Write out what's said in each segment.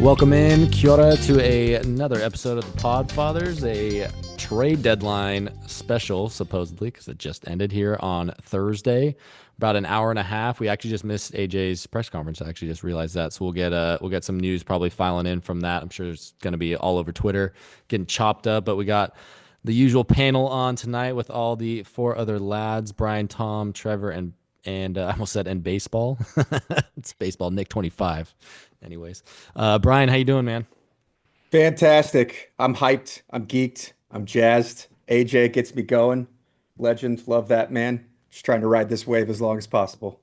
Welcome in, Kia ora, to another episode of the Podfathers, a trade deadline special, supposedly, because it just ended here on Thursday. About an hour and a half. We actually just missed AJ's press conference. I actually just realized that, so we'll get some news probably filing in from that. I'm sure it's going to be all over Twitter, getting chopped up. But we got the usual panel on tonight with all the four other lads: Brian, Tom, Trevor, and I almost said and baseball. It's baseball. Nick 25. Anyways, Brian, how you doing, man? Fantastic. I'm hyped. I'm geeked. I'm jazzed. AJ gets me going. Legend. Love that man. Just trying to ride this wave as long as possible.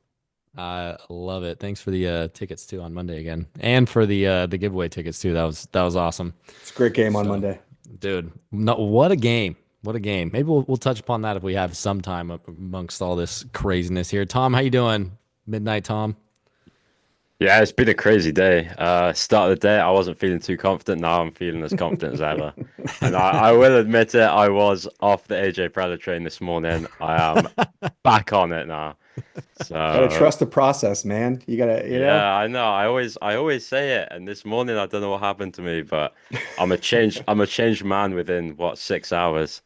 I love it. Thanks for the tickets too on Monday again, and for the giveaway tickets too. That was awesome. It's a great game on So, Monday. dude, no, what a game! What a game! Maybe we'll touch upon that if we have some time amongst all this craziness here. Tom, how you doing? Midnight Tom. Yeah, it's been a crazy day. Start of the day, I wasn't feeling too confident. Now I'm feeling as confident as ever. And I will admit it, I was off the AJ Preller train this morning. I am back on it now. Gotta So trust the process, man. You gotta, yeah, I know. I always say it. And this morning, I don't know what happened to me, but I'm a changed man within what 6 hours.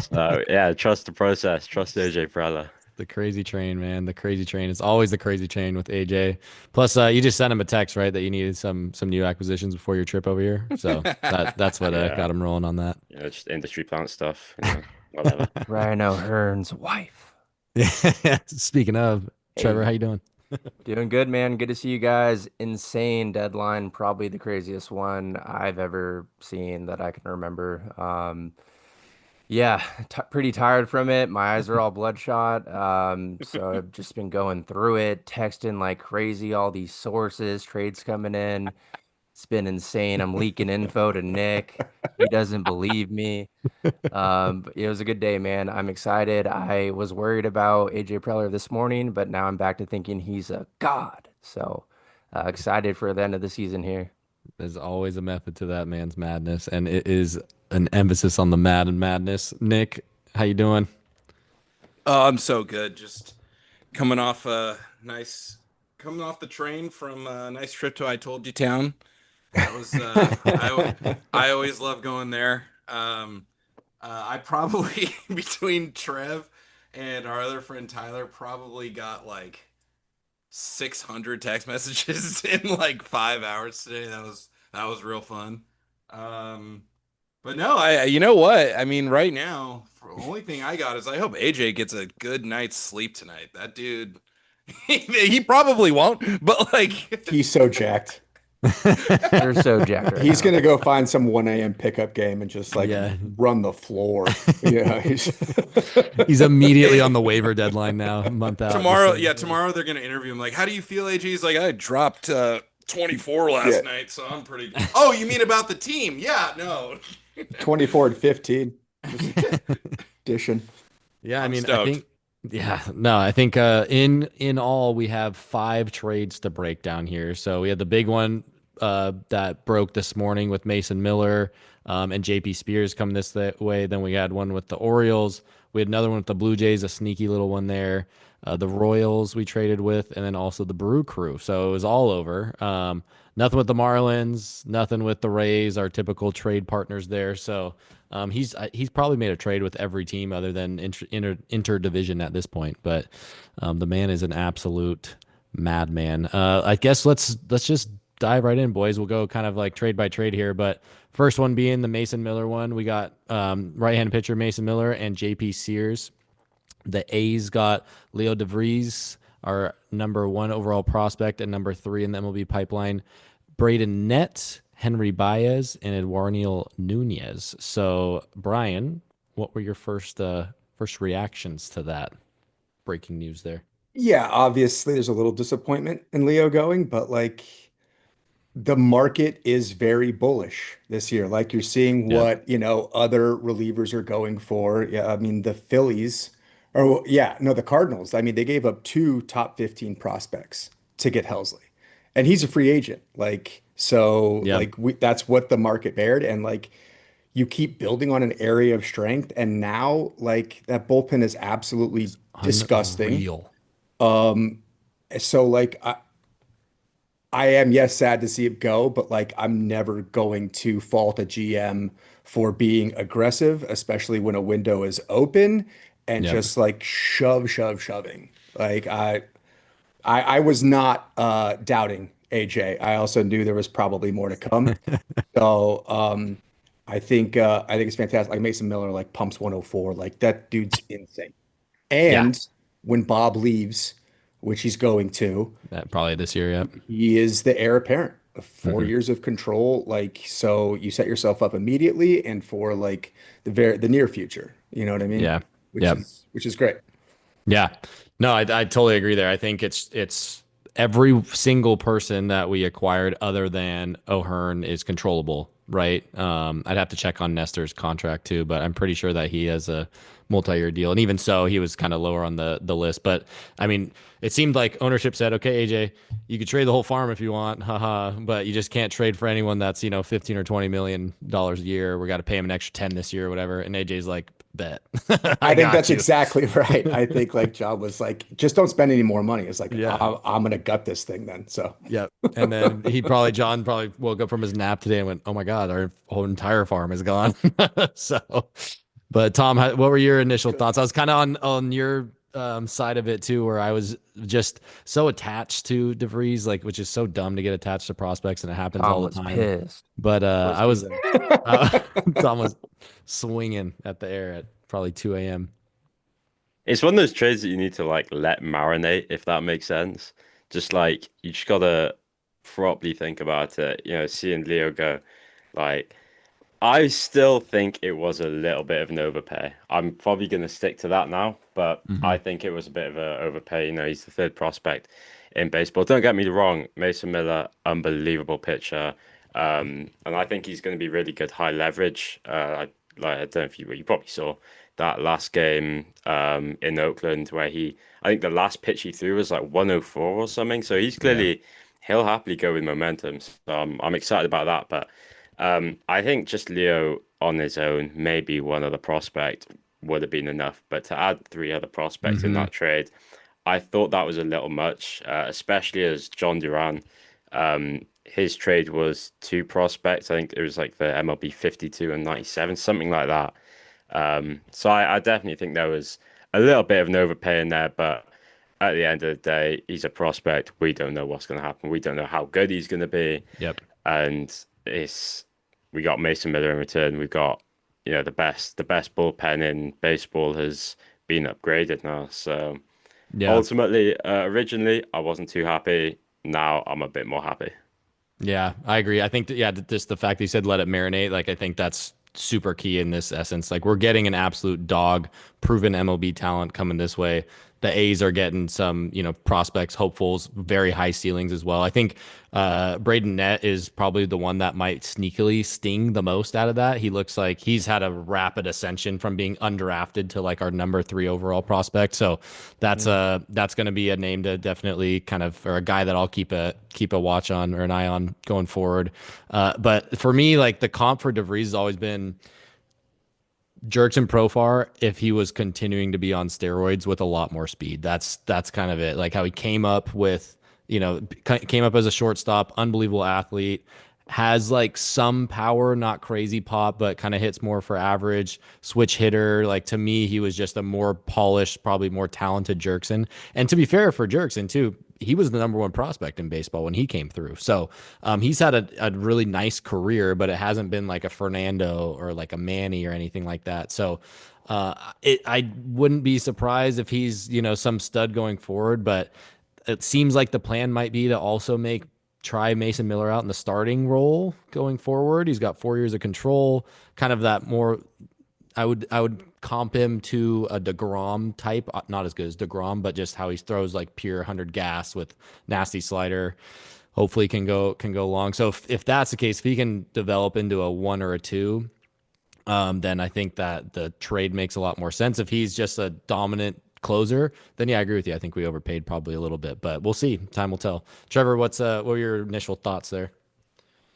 So yeah, trust the process. Trust AJ Preller. The crazy train, man. The crazy train. It's always the crazy train with AJ. Plus, you just sent him a text, right, that you needed some new acquisitions before your trip over here. So that's what Yeah, got him rolling on that. just industry plant stuff. Whatever. Rhino Hearn's wife. Yeah. Speaking of, Trevor, how Hey, you doing? doing good, man. Good to see you guys. Insane deadline, probably the craziest one I've ever seen that I can remember. Yeah, t pretty tired from it. My eyes are all bloodshot. So I've just been going through it, texting like crazy, all these sources, trades coming in. It's been insane. I'm leaking info to Nick. He doesn't believe me. But it was a good day, man. I'm excited. I was worried about AJ Preller this morning, but now I'm back to thinking he's a god. So excited for the end of the season here. There's always a method to that man's madness, and it is an emphasis on the mad and madness. Nick, how you doing? Oh, I'm so good. Just coming off a nice, coming off the train from a nice trip to I Told You Town. That was I always love going there. I probably between Trev and our other friend Tyler probably got like 600 text messages in like 5 hours today. That was real fun. Um, but no, you know what? I mean, right now, the only thing I got is I hope AJ gets a good night's sleep tonight. That dude, he probably won't, but like, He's so jacked. You're so jacked right He's now. gonna go find some 1 a.m. pickup game and just like Yeah, run the floor. Yeah, he's he's immediately on the waiver deadline now, a month out. Just tomorrow, saying, yeah, tomorrow they're gonna interview him. Like, how do you feel, AJ? He's like, I dropped 24 yeah, last night, so I'm pretty. Oh, you mean about the team? Yeah, no, 24 and 15. Just addition. yeah, I I'm mean, I stoked. think, yeah, no, I think in all we have five trades to break down here. So we had the big one that broke this morning with Mason Miller and JP Spears come this way. Then we had one with the Orioles. We had another one with the Blue Jays, a sneaky little one there. The Royals we traded with, and then also the Brew Crew. So it was all over. Nothing with the Marlins, nothing with the Rays, our typical trade partners there. So he's probably made a trade with every team other than interdivision at this point. But the man is an absolute madman. I guess let's just dive right in, boys. We'll go kind of like trade by trade here. But first one being the Mason Miller one, we got right-hand pitcher Mason Miller and JP Sears. The A's got Leo de Vries, our number one overall prospect, and number three in the MLB pipeline, Braden Nett, Henry Baez, and Eduardo Nunez. So, Brian, what were your first reactions to that breaking news there? Yeah, obviously there's a little disappointment in Leo going, but like the market is very bullish this year. Like you're seeing Yeah. what, other relievers are going for. Yeah, I mean the Phillies or yeah, no, the Cardinals. I mean, they gave up two top 15 prospects to get Helsley. And he's a free agent. Like so Yeah. like that's what the market bared and like you keep building on an area of strength and now like that bullpen is absolutely It's disgusting. unreal. Um so like I am, yes, sad to see it go, but like I'm never going to fault a GM for being aggressive, especially when a window is open and Yep. just like shoving. Like I was not doubting AJ. I also knew there was probably more to come. So I think it's fantastic. Like Mason Miller like pumps 104. Like that dude's insane. Yeah. And when Bob leaves, which he's going to, That probably this year. Yep. he is the heir apparent of 4 Hmm. years of control. Like, so you set yourself up immediately and for like the near future. You know what I mean? Yeah. Yep. Which is great. Yeah. No, I totally agree there. I think it's every single person that we acquired other than O'Hearn is controllable, right? I'd have to check on Nestor's contract too, but I'm pretty sure that he has a multi-year deal. And even so, he was kind of lower on the list. But I mean, it seemed like ownership said, okay, AJ, you could trade the whole farm if you want, haha, but you just can't trade for anyone that's, 15 or $20 million a year. We got to pay him an extra 10 this year or whatever. And AJ's like, bet. I I think got that's you. exactly right. I think like John was like, just don't spend any more money. It's like, Yeah. I'm gonna gut this thing then. So Yep. And then John probably woke up from his nap today and went, "Oh my God, our whole entire farm is gone." So, but Tom, what were your initial thoughts? I was kind of on your side of it too, where I was just so attached to De Vries, like, which is so dumb to get attached to prospects, and it happens Tom all the was time. pissed But first I was, season. uh, Tom was swinging at the air at probably 2 a.m. It's one of those trades that you need to like let marinate, if that makes sense. Just like you just gotta properly think about it. Seeing Leo go, like I still think it was a little bit of an overpay. I'm probably gonna stick to that now, but Hmm. I think it was a bit of an overpay. He's the third prospect in baseball. Don't get me wrong, Mason Miller, unbelievable pitcher. And I think he's going to be really good high leverage. I don't know if you probably saw that last game in Oakland where I think the last pitch he threw was like 104 or something. So Yeah. he'll happily go with momentum. So I'm excited about that. But I think just Leo on his own, maybe one other prospect would have been enough. But to add three other prospects in Hmm. that trade, I thought that was a little much, especially as John Duran. His trade was two prospects. I think it was like the MLB 52 and 97, something like that. So I definitely think there was a little bit of an overpay in there, but at the end of the day, he's a prospect. We don't know what's going to happen. We don't know how good he's going to be. Yep. And it's we got Mason Miller in return. We've got the best bullpen in baseball has been upgraded now. So Yeah. ultimately, originally I wasn't too happy. Now I'm a bit more happy. Yeah, I agree. I think that, yeah, just the fact that you said let it marinate, like I think that's super key in this essence. Like we're getting an absolute dog, proven MLB talent coming this way. The A's are getting some, prospects, hopefuls, very high ceilings as well. I think Braden Nett is probably the one that might sneakily sting the most out of that. He looks like he's had a rapid ascension from being undrafted to like our number 3 overall prospect. So that's going to be a name to definitely kind of, or a guy that I'll keep a watch on or an eye on going forward. But for me, like the comp for DeVries has always been Jerkson Profar if he was continuing to be on steroids with a lot more speed. That's kind of it. Like how he came up with, came up as a shortstop, unbelievable athlete, has like some power, not crazy pop, but kind of hits more for average, switch hitter. Like to me, he was just a more polished, probably more talented Jerkson. And to be fair for Jerkson too, he was the number 1 prospect in baseball when he came through. So he's had a really nice career, but it hasn't been like a Fernando or like a Manny or anything like that. So I wouldn't be surprised if he's, some stud going forward, but it seems like the plan might be to also try Mason Miller out in the starting role going forward. He's got 4 years of control, kind of that more. I would comp him to a DeGrom type, not as good as DeGrom, but just how he throws like pure 100 gas with nasty slider. Hopefully can go long. So if that's the case, if he can develop into a 1 or a 2, then I think that the trade makes a lot more sense. If he's just a dominant closer, then yeah, I agree with you. I think we overpaid probably a little bit, but we'll see. Time will tell. Trevor, what were your initial thoughts there?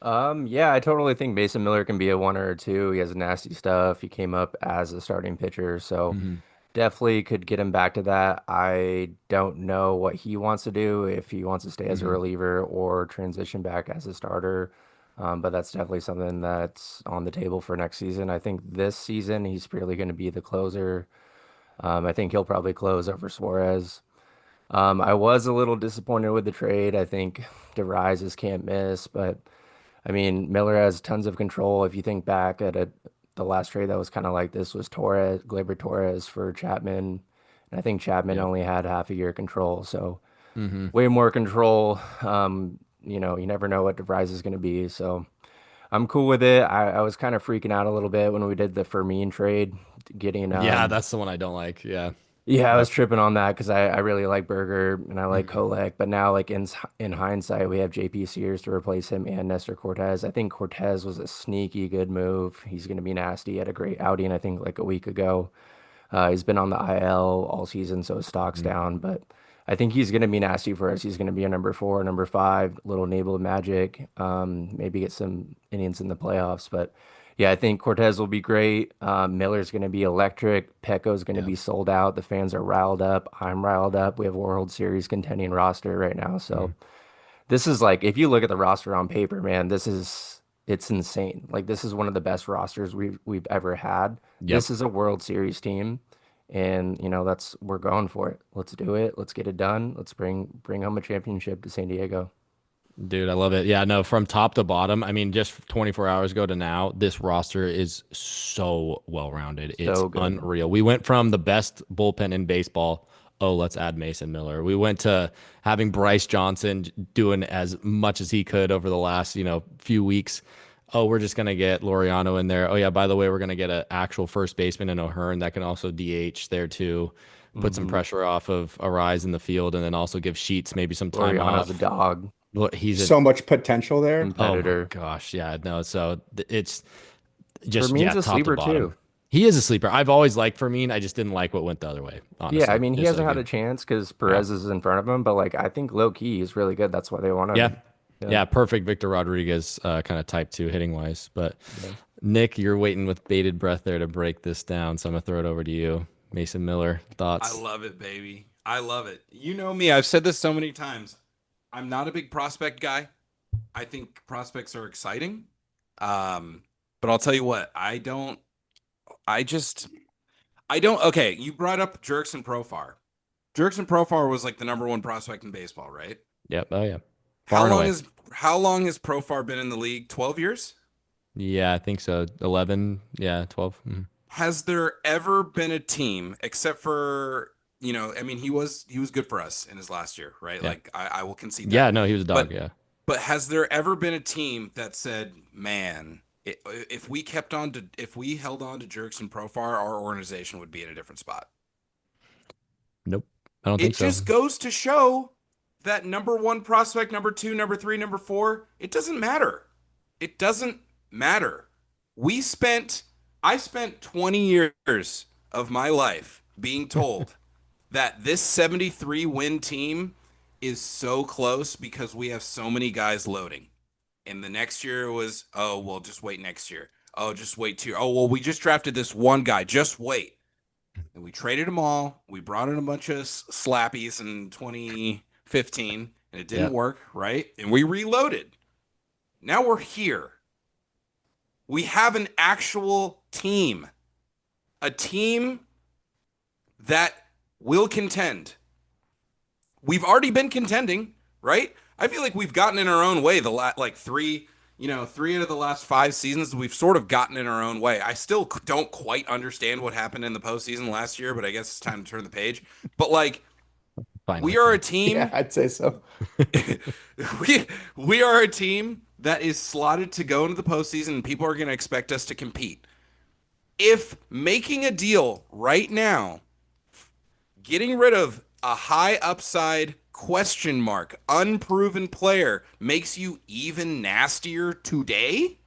Yeah, I totally think Mason Miller can be a 1 or a 2. He has nasty stuff. He came up as a starting pitcher, so Hmm. definitely could get him back to that. I don't know what he wants to do, if he wants to stay as a Mhm. reliever or transition back as a starter. But that's definitely something that's on the table for next season. I think this season he's really going to be the closer. I think he'll probably close over Suarez. I was a little disappointed with the trade. I think de Vries is can't miss, but I mean, Miller has tons of control. If you think back at the last trade that was kind of like this was Gleyber Torres for Chapman. And I think Chapman Yep. only had half a year control. So Hmm. way more control. You never know what DeVries is going to be. So I'm cool with it. I was kind of freaking out a little bit when we did the Fermin trade, getting Yeah, that's the one I don't like. Yeah. yeah, I was Yep. tripping on that because I really like Berger and I like Mhm. Kolek, but now like in hindsight, we have JP Sears to replace him and Nestor Cortes. I think Cortes was a sneaky good move. He's going to be nasty. He had a great outing, I think, like a week ago. He's been on the IL all season, so his stock's Mhm. down, but I think he's going to be nasty for us. He's going to be a number four, number five, little enable of magic. Maybe get some innings in the playoffs, but. Yeah, I think Cortez will be great. Miller's going to be electric. Pecco's going to Yeah. be sold out. The fans are riled up. I'm riled up. We have a World Series contending roster right now. So Mhm. this is like, if you look at the roster on paper, man, it's insane. Like this is one of the best rosters we've ever had. Yep. This is a World Series team, and we're going for it. Let's do it. Let's get it done. Let's bring home a championship to San Diego. Dude, I love it. Yeah, no, from top to bottom, I mean, just 24 hours ago to now, this roster is so well-rounded. It's So good. unreal. We went from the best bullpen in baseball. Oh, let's add Mason Miller. We went to having Bryce Johnson doing as much as he could over the last, few weeks. Oh, we're just gonna get Laureano in there. Oh yeah, by the way, we're gonna get an actual first baseman in O'Hearn that can also DH there too. Put some Hmm. pressure off of Arise in the field, and then also give Sheets maybe some time Loriano's a off. dog, Look, he's a So much potential there. Oh my competitor. gosh, yeah, no. So it's just Fermin's a top to sleeper bottom. too. He is a sleeper. I've always liked Fermin. I just didn't like what went the other way, Yeah, I honestly. mean, he Just hasn't like had you. a chance because Yeah, Perez is in front of him, but like I think low key he's really good. That's why they wanted yeah, him. Yeah, yeah. Perfect, Victor Rodriguez, kind of type two hitting wise. But yeah. Nick, you're waiting with bated breath there to break this down, so I'm gonna throw it over to you. Mason Miller, I thoughts? love it, baby. I love it. You know me. I've said this so many times. I'm not a big prospect guy. I think prospects are exciting. Um, but I'll tell you what, I just I don't okay, you brought up Jerks and Profar. Jerks and Profar was like the number one prospect in baseball, right? Yep. Oh yeah, How far and long away. is how long has Profar been in the league? 12 years? Yeah, I think so. 11. Yeah, 12. Mhm. Has there ever been a team except for, I mean, he was good for us in his last year, right? Yeah. Like I will concede Yeah. that. No, he was a dog. But Yeah. but has there ever been a team that said, man, if we held on to Jerks and Profar, our organization would be in a different spot? Nope. I don't think It so. just goes to show that number one prospect, number two, number three, number four, it doesn't matter. It doesn't matter. We spent, I spent 20 years of my life being told that this 73 win team is so close because we have so many guys loading. And the next year was, oh, well, just wait next year. Oh, just wait 2 years. Oh, well, we just drafted this one guy. Just wait. And we traded them all. We brought in a bunch of slappies in 2015, and it Yeah. didn't work, right? And we reloaded. Now we're here. We have an actual team, a team that will contend. We've already been contending, right? I feel like we've gotten in our own way like three out of the last 5 seasons. We've sort of gotten in our own way. I still don't quite understand what happened in the postseason last year, but I guess it's time to turn the page. But like, we Finally. are a Yeah, team. I'd say so. we are a team that is slotted to go into the postseason, and people are going to expect us to compete. If making a deal right now, getting rid of a high upside question mark, unproven player makes you even nastier today,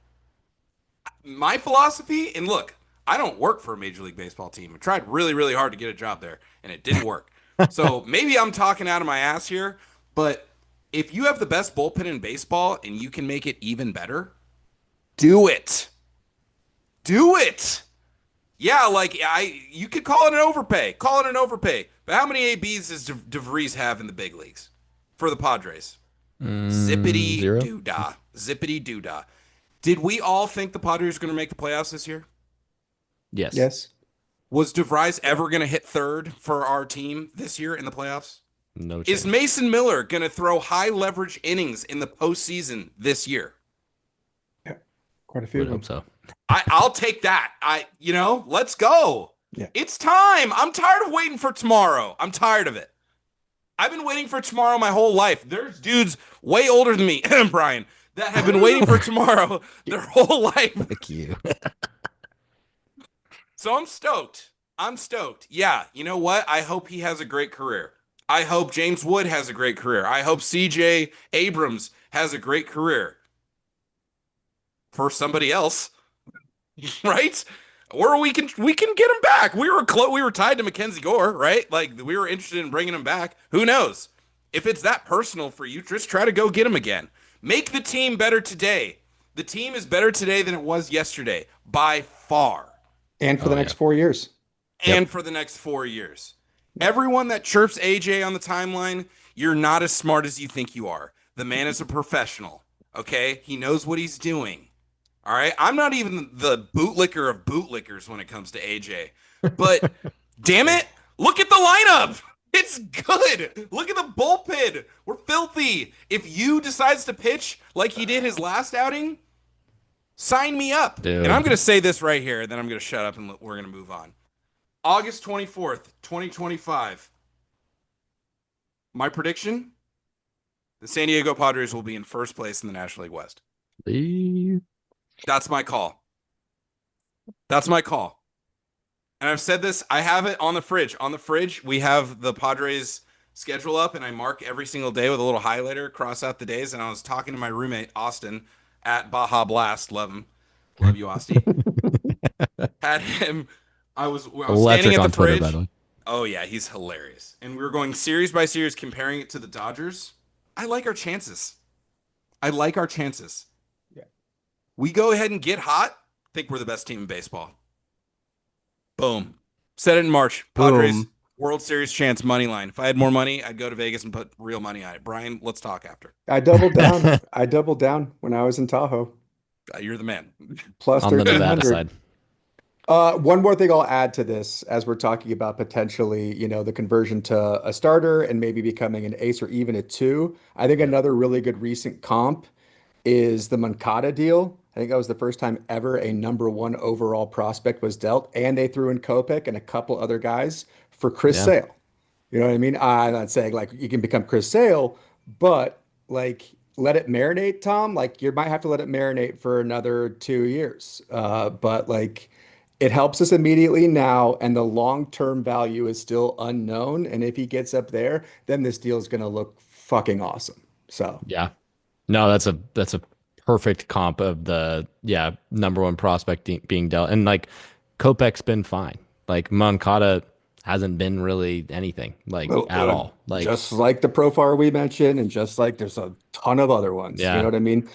my philosophy, and look, I don't work for a Major League Baseball team. I tried really, really hard to get a job there, and it didn't work. So maybe I'm talking out of my ass here, but if you have the best bullpen in baseball and you can make it even better, do it. Do it. Yeah, like you could call it an overpay. Call it an overpay. But how many ABs does De Vries have in the big leagues for the Padres? Zippity Zero. doo dah. Zippity doo dah. Did we all think the Padres were going to make the playoffs this year? Yes. Yes. Was De Vries ever going to hit third for our team this year in the playoffs? No Is chance. Mason Miller going to throw high leverage innings in the postseason this year? Yeah. Quite a few Would of them. hope so. I'll take that. Let's go. Yeah. It's time. I'm tired of waiting for tomorrow. I'm tired of it. I've been waiting for tomorrow my whole life. There's dudes way older than me, Brian, that have been waiting for tomorrow their whole life. Thank you. So I'm stoked. I'm stoked. Yeah, you know what? I hope he has a great career. I hope James Wood has a great career. I hope CJ Abrams has a great career. For somebody else, right? Or we can get him back. We were tied to Mackenzie Gore, right? Like we were interested in bringing him back. Who knows? If it's that personal for you, just try to go get him again. Make the team better today. The team is better today than it was yesterday by far. And for the next 4 years. And for the next 4 years. Everyone that chirps AJ on the timeline, you're not as smart as you think you are. The man is a professional, okay? He knows what he's doing, all right? I'm not even the bootlicker of bootlickers when it comes to AJ. But, damn it, look at the lineup. It's good. Look at the bullpen. We're filthy. If you decides to pitch like he did his last outing, sign me up. Dude. And I'm going to say this right here, then I'm going to shut up and we're going to move on. August 24th, 2025. My prediction, the San Diego Padres will be in first place in the National League West. That's my call. That's my call. And I've said this, I have it on the fridge. On the fridge, we have the Padres schedule up, and I mark every single day with a little highlighter, cross out the days. And I was talking to my roommate, Austin, at Baja Blast. Love him. Love you, Austin. Had him. I was standing at the fridge. Twitter, by the way. Oh, yeah, he's hilarious. And we were going series by series, comparing it to the Dodgers. I like our chances. I like our chances. Yeah. We go ahead and get hot. Think we're the best team in baseball. Boom. Said it in March. Padres, Boom. World Series chance, money line. If I had more money, I'd go to Vegas and put real money on it. Brian, let's talk after. I doubled down. I doubled down when I was in Tahoe. You're the man. Plus On the Nevada 1,300. side. One more thing I'll add to this as we're talking about potentially, the conversion to a starter and maybe becoming an ace or even a two. I think another really good recent comp is the Moncada deal. I think that was the first time ever a number one overall prospect was dealt, and they threw in Kopech and a couple other guys for Chris Yeah. Sale. You know what I mean? I'm not saying like you can become Chris Sale, but like let it marinate, Tom. Like you might have to let it marinate for another 2 years. But like it helps us immediately now, and the long-term value is still unknown. And if he gets up there, then this deal is going to look fucking awesome. So Yeah. No, that's a perfect comp of the number one prospect being dealt. And like Kopech's been fine. Like Moncada hasn't been really anything like at all. Like just like the profile we mentioned, and just like there's a ton of other ones. Yeah. You know what I mean?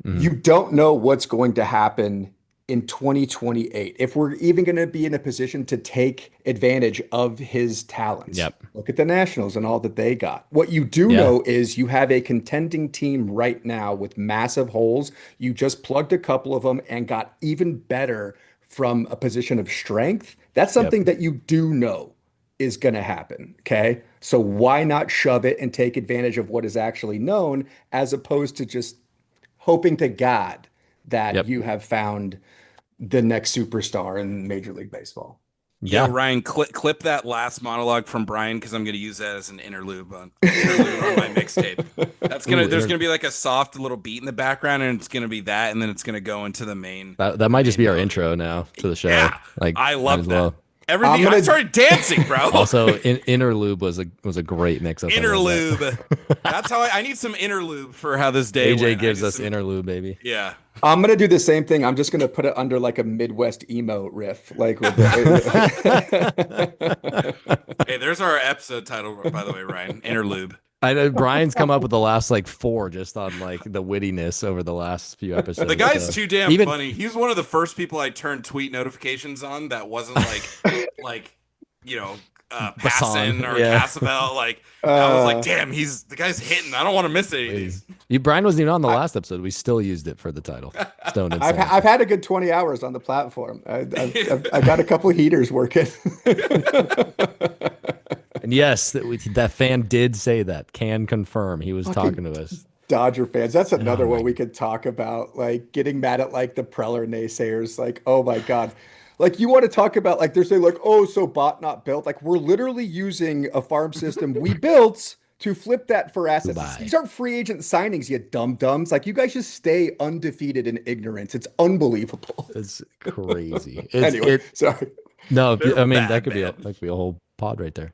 Mhm. You don't know what's going to happen in 2028 if we're even going to be in a position to take advantage of his talents. Yep. Look at the Nationals and all that they got. What you do Yeah. know is you have a contending team right now with massive holes. You just plugged a couple of them and got even better from a position of strength. That's something that you do know is going to happen. Okay. So why not shove it and take advantage of what is actually known as opposed to just hoping to God that Yep. you have found the next superstar in Major League Baseball. Yeah, Yeah. Ryan, clip that last monologue from Brian because I'm going to use that as an interlude on my mixtape. There's going to be like a soft little beat in the background, and it's going to be that, and then it's going to go into the main. That might just be our main intro now to the show. Yeah, Like I might love as that. well. Everything. I started dancing, bro. Also, interlude was a great mix up. Interlude. That's how I need some interlude for how this day AJ went. gives us interlude, baby. Yeah. I'm gonna do the same thing. I'm just gonna put it under like a Midwest emo riff, like with the Hey, there's our episode title, by the way, Ryan. Interlude. I know Brian's come up with the last like 4 just on like the wittiness over the last few episodes. The guy's so. too damn Even funny. He's one of the first people I turned tweet notifications on that wasn't like you know Basan, Passan or yeah. Casabell. Like I was like, Uh, damn, the guy's hitting. I don't want to miss any of these. Brian wasn't even on the I, last episode. We still used it for the title. Stone and I've Sand. I've had a good 20 hours on the platform. I've got a couple of heaters working. And yes, that fan did say that. Can confirm. He was Fucking talking to us. Dodger fans. That's another Oh one my. we could talk about. Like getting mad at like the Preller naysayers. Like, oh my God. Like you want to talk about like they're saying like, oh, so bought not built. Like we're literally using a farm system we built to flip that for assets. Goodbye. These aren't free agent signings, you dumb dumbs. Like you guys just stay undefeated in ignorance. It's unbelievable. It's crazy. Anyway, sorry. No, They're I mean bad, that could be a whole pod right there.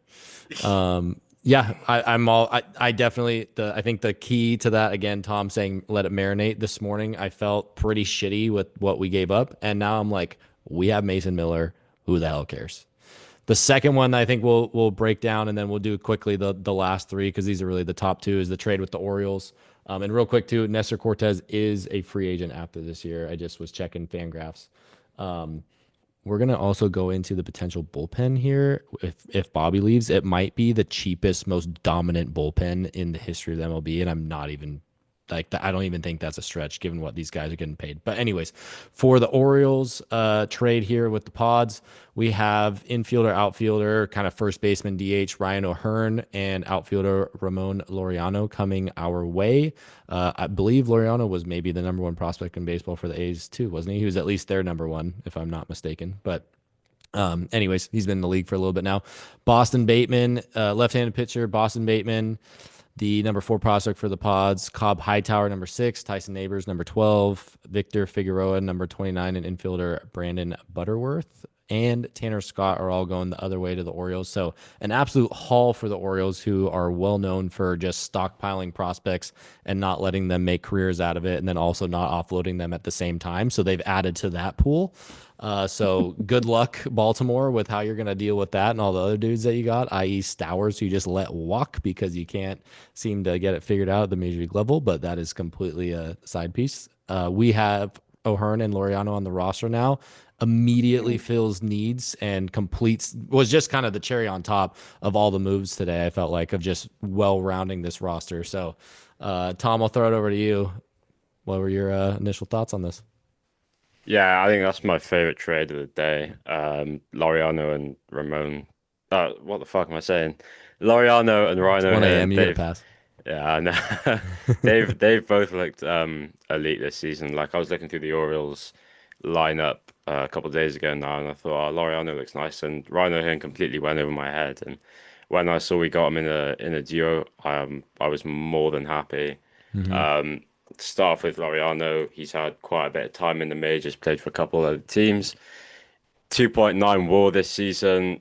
Yeah, I definitely I think the key to that again, Tom saying let it marinate this morning. I felt pretty shitty with what we gave up, and now I'm like, we have Mason Miller. Who the hell cares? The second one I think we'll break down, and then we'll do quickly the last 3 because these are really the top 2 is the trade with the Orioles. And real quick too, Nestor Cortes is a free agent after this year. I just was checking Fangraphs. We're gonna also go into the potential bullpen here. If Bobby leaves, it might be the cheapest, most dominant bullpen in the history of the MLB, and I'm not even like that. I don't even think that's a stretch given what these guys are getting paid. But anyways, for the Orioles trade here with the Pods, we have infielder, outfielder, kind of first baseman DH Ryan O'Hearn and outfielder Ramon Laureano coming our way. I believe Laureano was maybe the number 1 prospect in baseball for the A's too, wasn't he? He was at least their number 1, if I'm not mistaken. But anyways, he's been in the league for a little bit now. Boston Bateman, left-handed pitcher, Boston Bateman, the number 4 prospect for the Pods, Cobb Hightower, number 6, Tyson Neighbors, number 12, Victor Figueroa, number 29, and infielder Brandon Butterworth and Tanner Scott are all going the other way to the Orioles. So an absolute haul for the Orioles, who are well known for just stockpiling prospects and not letting them make careers out of it, and then also not offloading them at the same time. So they've added to that pool. So good luck, Baltimore, with how you're going to deal with that and all the other dudes that you got, i.e. Stowers, who you just let walk because you can't seem to get it figured out at the major league level, but that is completely a side piece. We have O'Hearn and Laureano on the roster now. Immediately fills needs and completes, was just kind of the cherry on top of all the moves today, I felt like, of just well-rounding this roster. So, Tom, I'll throw it over to you. What were your initial thoughts on this? Yeah, I think that's my favorite trade of the day. Laureano and Ramon. What the fuck am I saying? Laureano and It's Rhino 1 here. a.m. You get a pass. Yeah, I know. They've both looked elite this season. Like I was looking through the Orioles lineup a couple of days ago now, and I thought, oh, Laureano looks nice, and Rhino here completely went over my head. And when I saw we got him in a duo, I was more than happy. To start off with Laureano, he's had quite a bit of time in the majors, played for a couple of teams. 2.9 WAR this season.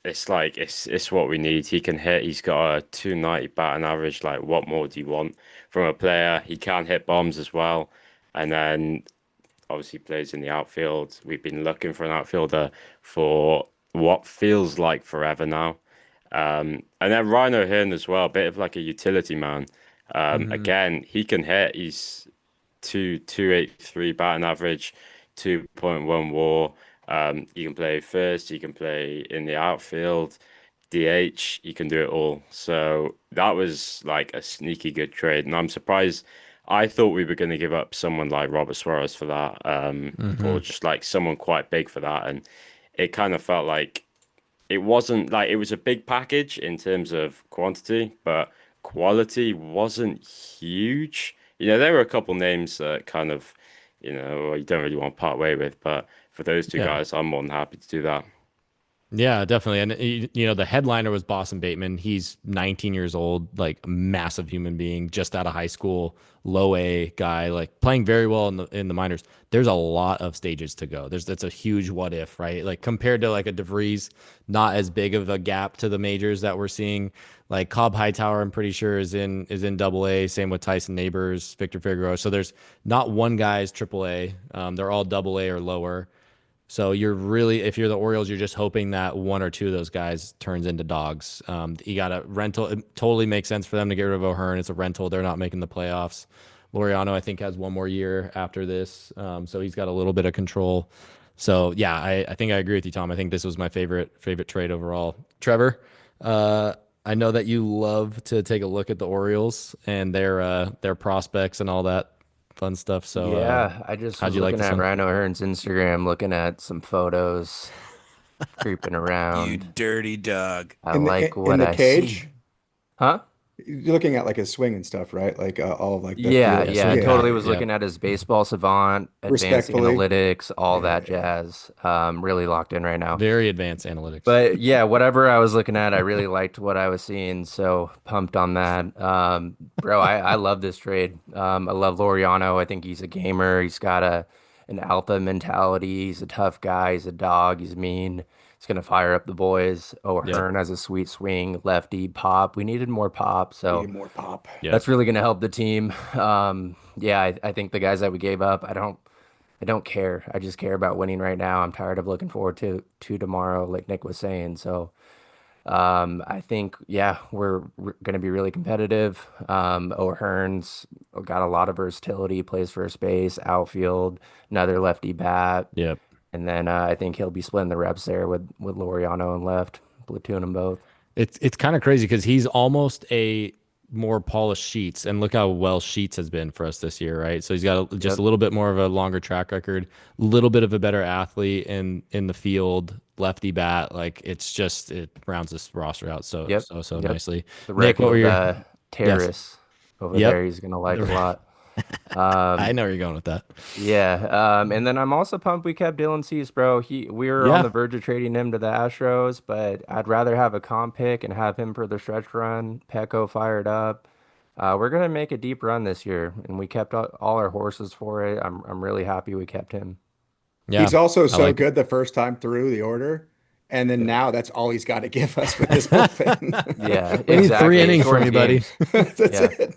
It's like it's what we need. He can hit. He's got a 290 batting average. Like, what more do you want from a player? He can hit bombs as well. And then obviously plays in the outfield. We've been looking for an outfielder for what feels like forever now. And then Rhino Hearn as well, a bit of like a utility man. Again, he can hit. He's 283 batting average, 2.1 WAR. He can play first, he can play in the outfield, DH, he can do it all. So that was like a sneaky good trade. And I'm surprised. I thought we were going to give up someone like Robert Suarez for that, or just like someone quite big for that. And it kind of felt like it wasn't like it was a big package in terms of quantity, but quality wasn't huge. You know, there were a couple names that kind of, you know, you don't really want to part way with, but for those two Yeah. guys, I'm more than happy to do that. Yeah, definitely. And, you know, the headliner was Boston Bateman. He's 19 years old, like massive human being, just out of high school, low A guy, like playing very well in the minors. There's a lot of stages to go. That's a huge what if, right? Like compared to like a De Vries, not as big of a gap to the majors that we're seeing. Like Cobb Hightower, I'm pretty sure is in Double A. Same with Tyson Neighbors, Victor Figueroa. So there's not one guy's Triple A. They're all Double A or lower. So you're really, if you're the Orioles, you're just hoping that one or two of those guys turns into dogs. You got a rental. It totally makes sense for them to get rid of O'Hearn. It's a rental. They're not making the playoffs. Laureano, I think, has one more year after this. So he's got a little bit of control. So yeah, I think I agree with you, Tom. I think this was my favorite trade overall. Trevor, I know that you love to take a look at the Orioles and their prospects and all that fun stuff. So Yeah, I just how'd was you like looking this at one? Ryan O'Hearn's Instagram, looking at some photos, creeping You around. dirty dog. I In like in what the I see. cage, Huh? you're looking at like his swing and stuff, right? Like all of like the Yeah, field. Yeah, yeah, swing Yeah, totally pattern. was Yeah. looking at his baseball savant, advanced respectfully. analytics, all Yeah, that jazz. Really locked in right now. Very advanced analytics. But yeah, whatever I was looking at, I really liked what I was seeing, so pumped on that. Bro, I love this trade. I love Laureano. I think he's a gamer. He's got an alpha mentality. He's a tough guy. He's a dog. He's mean. He's gonna fire up the boys. Yep. O'Hearn has a sweet swing, lefty pop. We needed more pop, so needed more pop. Yep. that's really gonna help the team. Yeah, I think the guys that we gave up, I don't care. I just care about winning right now. I'm tired of looking forward to tomorrow, like Nick was saying. So I think yeah, we're going to be really competitive. O'Hearn's got a lot of versatility, plays first base, outfield, another lefty bat, Yep. and then I think he'll be splitting the reps there with Laureano and left, platoon them both. It's kind of crazy because he's almost a more polished Sheets, and look how well Sheets has been for us this year, right? So he's got just Yep. a little bit more of a longer track record, a little bit of a better athlete in the field, lefty bat. Like it rounds this roster out Yep. so Yep. nicely. The right Nick, what were field your Yes. terrace over Yep. there, he's gonna like The- a lot. I Um, know where you're going with that. Yeah, and then I'm also pumped we kept Dylan Cease, bro. We were on Yeah. the verge of trading him to the Astros, but I'd rather have a comp pick and have him for the stretch run. Pecco fired up. We're gonna make a deep run this year, and we kept all our horses for it. I'm really happy we kept him. He's Yeah. also I so like it. good the first time through the order, and then Yeah, now that's all he's got to give us with this bullpen. yeah, We need three exactly. It innings from shortens you, buddy. games. That's Yeah, it.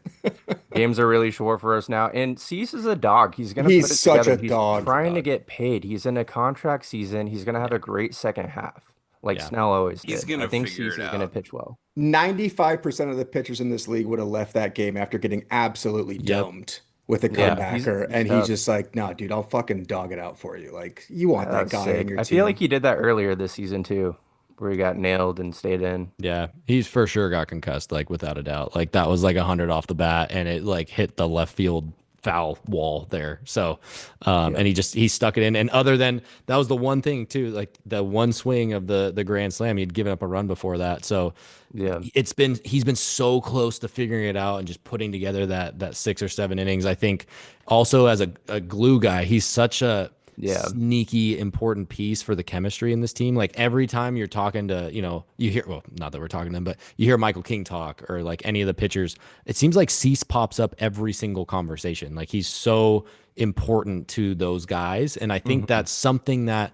games are really short for us now. And Cease is a dog. He's gonna put He's it such together. a He's dog. trying to Dog. get paid. He's in a contract season. He's gonna have Yeah. a great second half, like Yeah. Snell always He's did. I gonna think figure Cease it is gonna out. pitch well. 95% of the pitchers in this league would have left that game after getting absolutely Yep. domed with a Yeah, comebacker. he's And he's tough. just like, no, dude, I'll fucking dog it out for you. Like, you want that That's guy on sick. your I feel like team. he did that earlier this season too, where he got nailed and stayed in. Yeah, he's for sure got concussed, like without a doubt. Like that was like 100 off the bat, and it like hit the left field foul wall there. So, and Yep. he stuck it in. And other than that was the one thing too, like the one swing of the grand slam, he'd given up a run before that. So Yeah. he's been so close to figuring it out and just putting together that 6 or 7 innings. I think also as a glue guy, he's such a Yeah. sneaky important piece for the chemistry in this team. Like every time you're talking to, you hear, well, not that we're talking to him, but you hear Michael King talk or like any of the pitchers, it seems like Cease pops up every single conversation. Like he's so important to those guys. And I think hmm that's something that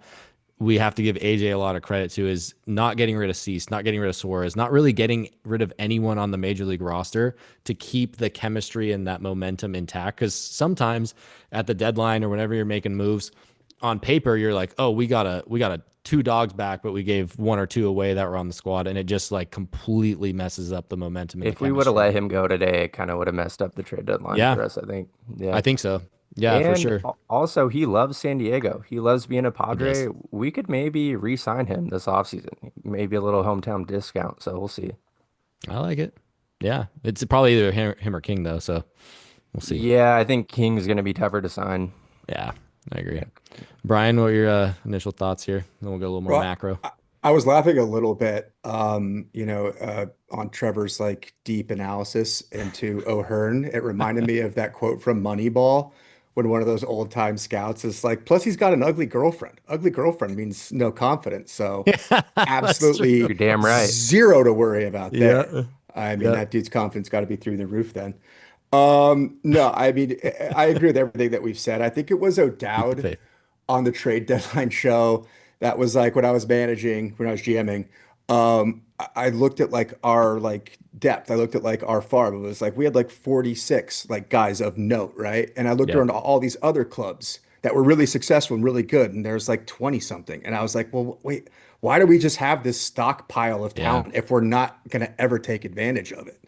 we have to give AJ a lot of credit to is not getting rid of Cease, not getting rid of Suarez, not really getting rid of anyone on the major league roster to keep the chemistry and that momentum intact. Because sometimes at the deadline or whenever you're making moves, on paper you're like, oh, we got a 2 dogs back, but we gave 1 or 2 away that were on the squad, and it just like completely messes up the momentum and the If we would have chemistry. let him go today, it kind of would have messed up the trade deadline Yeah, for us, I think. I Yeah. think so. Yeah, for And sure. also, he loves San Diego. He loves being a He does. Padre. We could maybe re-sign him this offseason. Maybe a little hometown discount. So we'll see. I like it. Yeah, it's probably either him or King though, so we'll see. Yeah, I think King's going to be tougher to sign. Yeah, I agree. Brian, what are your initial thoughts here? Then we'll go a little more Well, macro. I was laughing a little bit, on Trevor's like deep analysis into O'Hearn. It reminded me of that quote from Moneyball when one of those old time scouts is like, plus he's got an ugly girlfriend. Ugly girlfriend means no confidence. So That's true. You're absolutely damn right. zero to worry about there. Yeah. I mean, Yeah. that dude's confidence got to be through the roof then. No, I mean, I agree with everything that we've said. I think it was Keep the O'Dowd faith. on the trade deadline show. That was like when I was managing, when I was GMing. I looked at like our like depth. I looked at like our farm. It was like we had like 46 like guys of note, right? And I looked Yeah. around all these other clubs that were really successful and really good, and there's like 20 something. And I was like, well, wait, why do we just have this stockpile of Yeah. talent if we're not going to ever take advantage of it?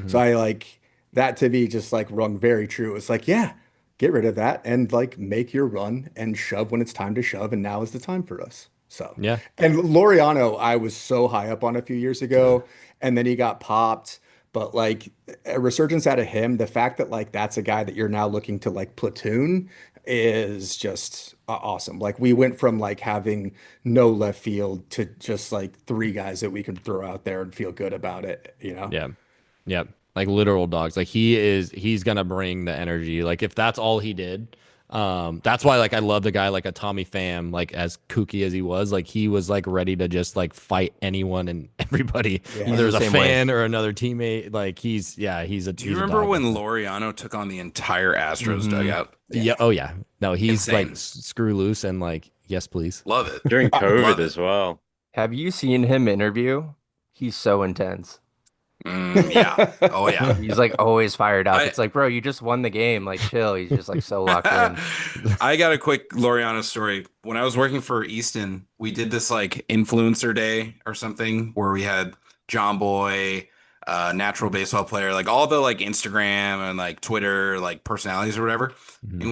So Hmm. I like that to be just like rung very true. It's like, yeah, get rid of that and like make your run and shove when it's time to shove. And now is the time for us. So, Yeah. and Laureano, I was so high up on a few years ago, and then he got popped. But like a resurgence out of him, the fact that like that's a guy that you're now looking to like platoon is just awesome. Like we went from like having no left field to just like three guys that we can throw out there and feel good about it, you know? Yeah. Yeah. Like literal dogs. Like he's gonna bring the energy. Like if that's all he did, that's why like I love the guy like a Tommy Pham, like as kooky as he was, like he was like ready to just like fight anyone and everybody, Yeah. whether He's it's the a same way. fan or another teammate. Like he's a Do you he's a remember dog when like that. Laureano took on the entire Astros Mhm. dugout? Yeah. Oh yeah. No, he's like Insane. screw loose and like yes please. Love it. During COVID Love it. as well. Have you seen him interview? He's so intense. Yeah. Oh yeah. He's like always fired up. I It's like, bro, you just won the game. Like, chill. He's just like so locked in. I got a quick Laureano story. When I was working for Easton, we did this like influencer day or something where we had John Boy, natural baseball player, like all the like Instagram and like Twitter like personalities or whatever. Mhm.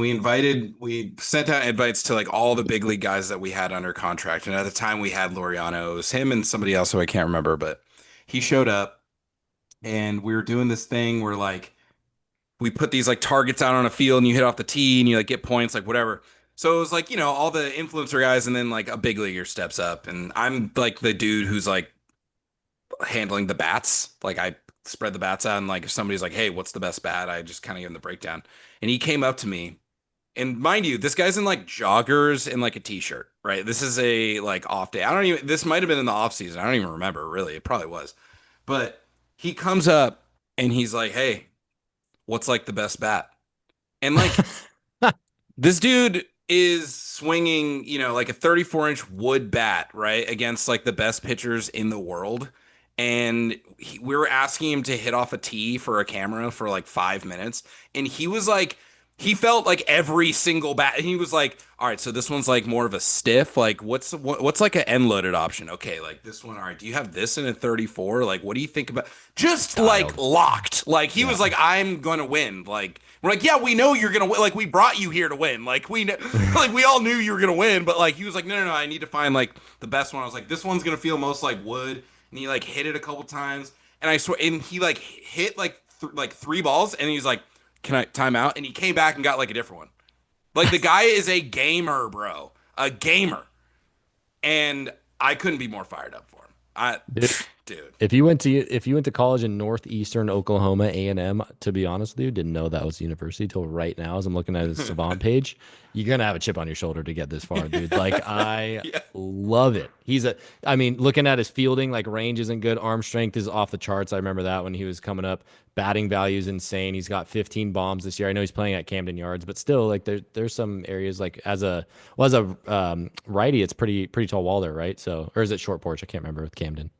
And we sent out invites to like all the big league guys that we had under contract. And at the time we had Laureano. It was him and somebody else who I can't remember, but he showed up and we were doing this thing where like we put these like targets out on a field and you hit off the tee and you like get points, like whatever. So it was like, all the influencer guys and then like a big leaguer steps up. And I'm like the dude who's like handling the bats. Like I spread the bats out and like if somebody's like, hey, what's the best bat? I just kind of give him the breakdown. And he came up to me. And mind you, this guy's in like joggers and like a t-shirt, right? This is a like off day. I don't even, this might have been in the off season. I don't even remember really. It probably was. But he comes up and he's like, hey, what's like the best bat? And like this dude is swinging, like a 34-inch wood bat, right, against like the best pitchers in the world. And we were asking him to hit off a tee for a camera for like 5 minutes. And he was like, he felt like every single bat. And he was like, all right, so this one's like more of a stiff. Like, what's like an end loaded option? Okay, like this one. All right, do you have this in a 34? Like, what do you think about? Just like Dialed. locked. Like he was like, I'm gonna win. Like we're like, yeah, we know you're gonna win. Like we brought you here to win. Like we know, like we all knew you were gonna win. But like he was like, no, I need to find like the best one. I was like, this one's gonna feel most like wood. And he like hit it a couple times. And I swear, and he like hit like like three balls. And he's like, can I time out? And he came back and got like a different one. Like the guy is a gamer, bro, a gamer. And I couldn't be more fired up for him. Dude, Dude. if you went to college in northeastern Oklahoma, A&M, to be honest with you, didn't know that was university till right now as I'm looking at his Savant page. You're gonna have a chip on your shoulder to get this far, dude. Like I Yeah. love it. I mean, looking at his fielding, like range isn't good. Arm strength is off the charts. I remember that when he was coming up. Batting value is insane. He's got 15 bombs this year. I know he's playing at Camden Yards, but still, like there's some areas like as a righty, it's pretty tall wall there, right? So, or is it short porch? I can't remember with Camden.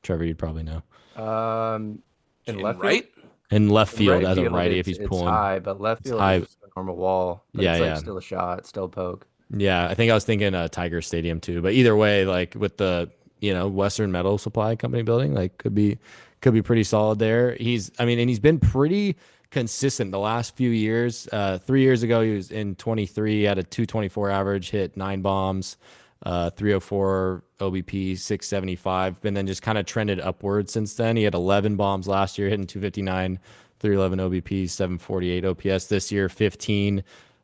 Trevor, you'd probably know. Um, in In left right? field, In left in field right as a field, righty, if he's it's pulling, high, but left it's field is high. just a normal wall. But Yeah, it's like yeah. still a shot, still poke. Yeah, I think I was thinking Tiger Stadium too. But either way, like with the Western Metal Supply Company building, like could be pretty solid there. And he's been pretty consistent the last few years. 3 years ago, he was in 23, had a 224 average, hit 9 bombs, 304 OBP, 675, and then just kind of trended upwards since then. He had 11 bombs last year, hitting 259, 311 OBP, 748 OPS this year, 15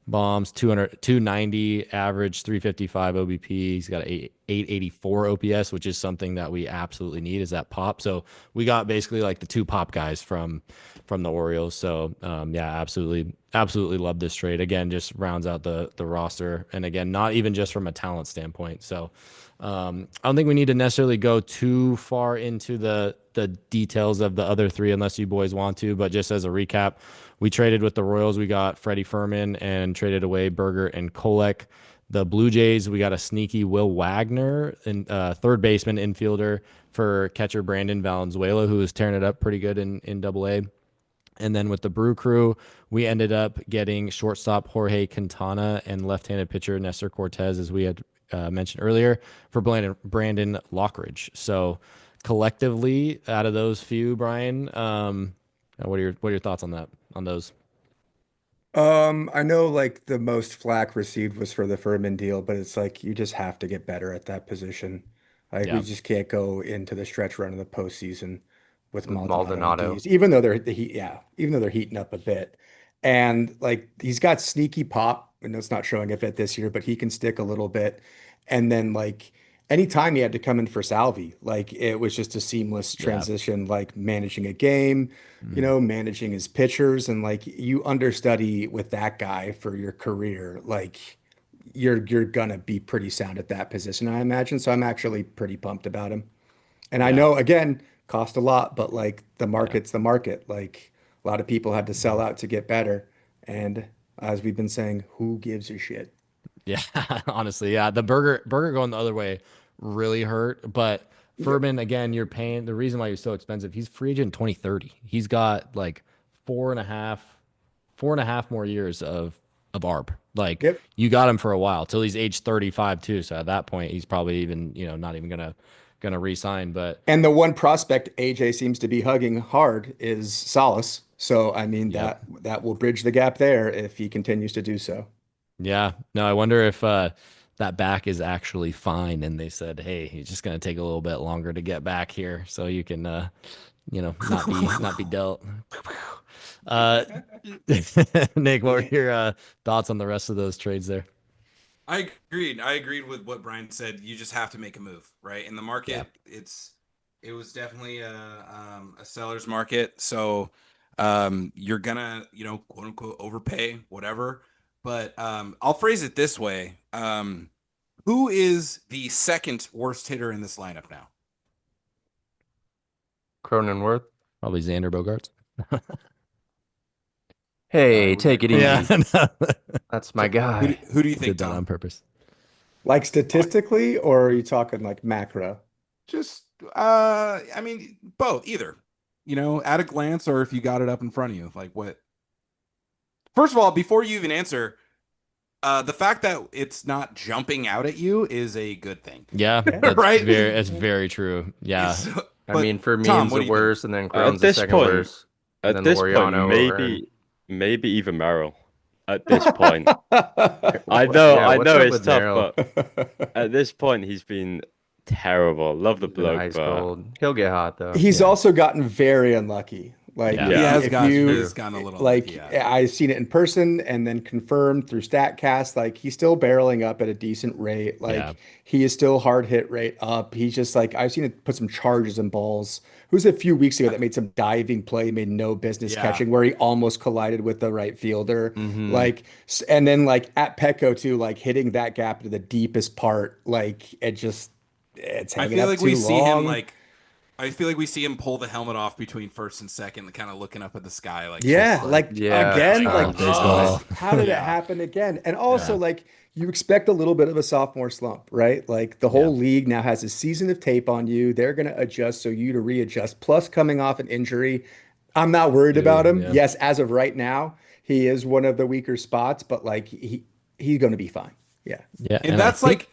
bombs, 290 average, 355 OBP. He's got 884 OPS, which is something that we absolutely need is that pop. So we got basically like the two pop guys from the Orioles. So yeah, absolutely love this trade. Again, just rounds out the roster, and again, not even just from a talent standpoint. So I don't think we need to necessarily go too far into the details of the other three unless you boys want to. But just as a recap, we traded with the Royals. We got Freddie Furman and traded away Berger and Kolek. The Blue Jays, we got a sneaky Will Wagner and third baseman infielder for catcher Brandon Valenzuela, who was tearing it up pretty good in Double A. And then with the Brew Crew, we ended up getting shortstop Jorge Quintana and left-handed pitcher Nestor Cortes, as we had mentioned earlier, for Brandon Lockridge. So collectively, out of those few, Brian, what are your thoughts on that, on those? I know like the most flack received was for the Furman deal, but it's like you just have to get better at that position. Like we Yeah, just can't go into the stretch run of the postseason with With Maldonado and Maldonado. Dees, even though even though they're heating up a bit. And like he's got sneaky pop, and it's not showing a bit this year, but he can stick a little bit. And then like anytime he had to come in for Salvi, like it was just a seamless yeah. transition, like managing a game, Mhm. managing his pitchers, and like you understudy with that guy for your career, like you're gonna be pretty sound at that position, I imagine. So I'm actually pretty pumped about him. And I Yeah, know again, cost a lot, but like the yeah. market's the market. Like a lot of people had to sell out to get better. And as we've been saying, who gives a shit? Yeah, honestly, yeah. The burger going the other way really hurt. But Yep. Furman, again, you're paying the reason why he's so expensive. He's free agent in 2030. He's got like four and a half, 4.5 more years of ARB. Like Yep. you got him for a while till he's age 35 too. So at that point, he's probably even not even gonna re-sign. But And the one prospect AJ seems to be hugging hard is Solace. So I mean yep. that will bridge the gap there if he continues to do so. Yeah. No, I wonder if that back is actually fine and they said, "Hey, he's just going to take a little bit longer to get back here so you can not be dealt." Uh Nick, what were your thoughts on the rest of those trades there? I agreed. I agreed with what Brian said. You just have to make a move, right? In the Yeah. market, it was definitely a seller's market. So you're gonna, quote unquote overpay, whatever. But I'll phrase it this way. Who is the second worst hitter in this lineup now? Cronenworth. Probably Xander Bogaerts. Hey, take it Yeah. easy. No. That's my Who do, guy. who do you think, Did that on Tom? purpose. Like statistically, or are you talking like macro? Just I mean both, either. At a glance or if you got it up in front of you. Like what? First of all, before you even answer, the fact that it's not jumping out at you is a good thing. Yeah, Yeah. Right? that's very true. Yeah. I But mean, for me, Tom, Means what the do you think? worst, and then At Crone's the this second point, worst, and at then this point, Laureano and maybe even Merrill. At this point, I what's know up it's with tough, Merrill? but at this point, he's been terrible. Love the He's been bloke, ice but cold. He'll get hot though. He's Yeah. also gotten very unlucky. Like Yeah. He yeah, has if got you he's gotten a little like lucky, yeah. I've seen it in person and then confirmed through StatCast, like he's still barreling up at a decent rate. Yeah. Like he is still hard hit rate up. He's just like I've seen it put some charges in balls. It was a few weeks ago that made some diving play, made no business Yeah. catching, where he almost collided with the right fielder. Mm-hmm. Like and then like at Petco too, like hitting that gap to the deepest part, like it's I hanging feel up like we too see him long. like I feel like we see him pull the helmet off between first and second, kind of looking up at the sky, like Yeah, just like Yeah, yeah, again, like like Oh, baseball. how did it yeah, happen again? And also, Yeah. like you expect a little bit of a sophomore slump, right? Like the Yeah. whole league now has a season of tape on you. They're going to adjust so you to readjust. Plus, coming off an injury, I'm not worried about Too. him. Yeah. Yes, as of right now, he is one of the weaker spots, but like he's going to be fine. Yeah. Yeah. and And I that's think like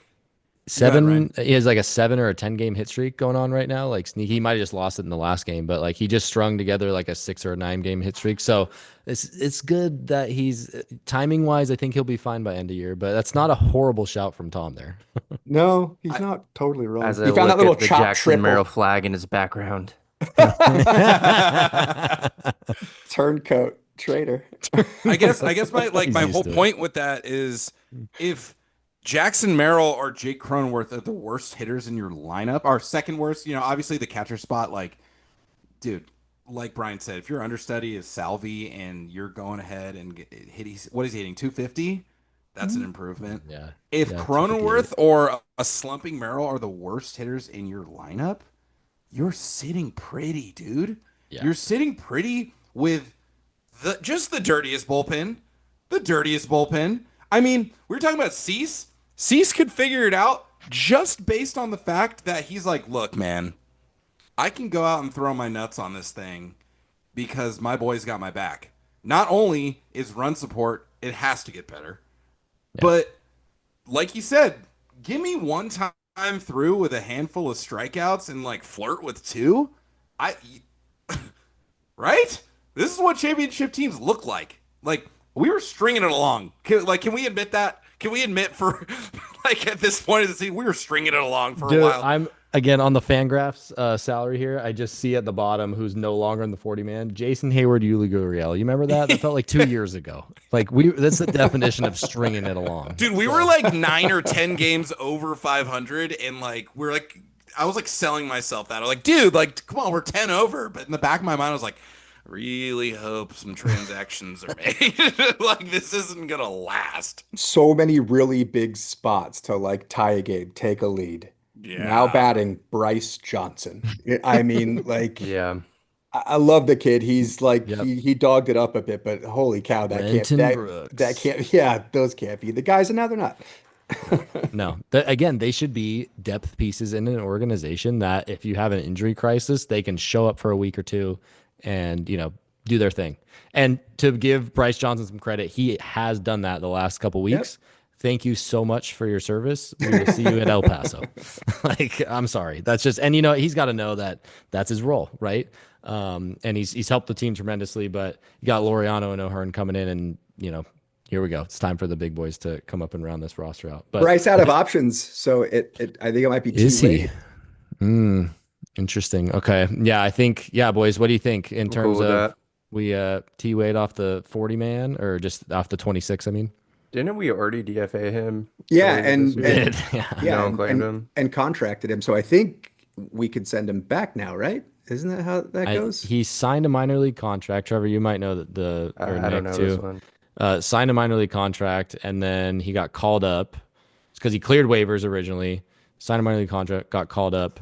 go ahead, Ryan. he has like a 7 or a 10 game hit streak going on right now. Like he might have just lost it in the last game, but like he just strung together like a 6 or a 9 game hit streak. So it's good that he's timing wise. I think he'll be fine by end of year, but that's not a horrible shout from Tom there. No, he's I, not totally wrong. As I He found that look little at the chop Jackson Merrill triple flag in his background. turncoat trader. I guess my He's my used whole to it. point with that is if Jackson Merrill or Jake Cronenworth are the worst hitters in your lineup, or second worst, obviously the catcher spot, like, dude, like Brian said, if your understudy is Salvi and you're going ahead and what is he hitting, 250? That's an improvement. Yeah. If Yeah. 258. Cronenworth or a slumping Merrill are the worst hitters in your lineup, you're sitting pretty, dude. Yeah. You're sitting pretty with just the dirtiest bullpen. The dirtiest bullpen. I mean, we were talking about Cease. Cease could figure it out just based on the fact that he's like, look, man, I can go out and throw my nuts on this thing because my boy's got my back. Not only is run support, it has to get better, but like you said, give me one time through with a handful of strikeouts and like flirt with two. I right? This is what championship teams look like. Like we were stringing it along. Can we admit that? Can we admit for like at this point of the season we were stringing it along for a Dude, while? I'm again on the Fangraphs salary here. I just see at the bottom who's no longer in the 40 man. Jason Hayward, Yuli Gurriel. You remember that? That felt like 2 years ago. Like that's the definition of stringing it along. Dude, we were like 9 or 10 games over 500, and like we're like, I was like selling myself that. I'm like, dude, like, come on, we're 10 over. But in the back of my mind, I was like, really hope some transactions are made. Like, this isn't gonna last. So many really big spots to like tie a game, take a lead. Now Yeah. batting Bryce Johnson. I mean, like, Yeah. I love the kid. He's like Yep. he dogged it up a bit, but holy cow, Brenton that Brooks. can't yeah, those can't be the guys, and now they're not. No, again, they should be depth pieces in an organization that if you have an injury crisis, they can show up for a week or two and, do their thing. And to give Bryce Johnson some credit, he has done that the last couple weeks. Thank you so much for your service. We will see you at El Paso. Like, I'm sorry. That's just, and he's got to know that that's his role, right? And he's helped the team tremendously, but you got Laureano and O'Hearn coming in and, here we go. It's time for the big boys to come up and round this roster out. But Bryce out of options, so I think it might be too is he? late. Interesting. Okay. Yeah, I think. Yeah, boys. What do you think in terms with of that. we T Wade off the 40 man or just off the 26? I mean, Didn't we already DFA him? Yeah, earlier and, this year? and yeah. yeah, No one claimed him. and contracted him. So I think we could send him back now, right? Isn't that how that goes? He signed a minor league contract. Trevor, you might know that or I don't Nick know too. this one. Signed a minor league contract, and then he got called up. It's because he cleared waivers originally. Signed a minor league contract, got called up.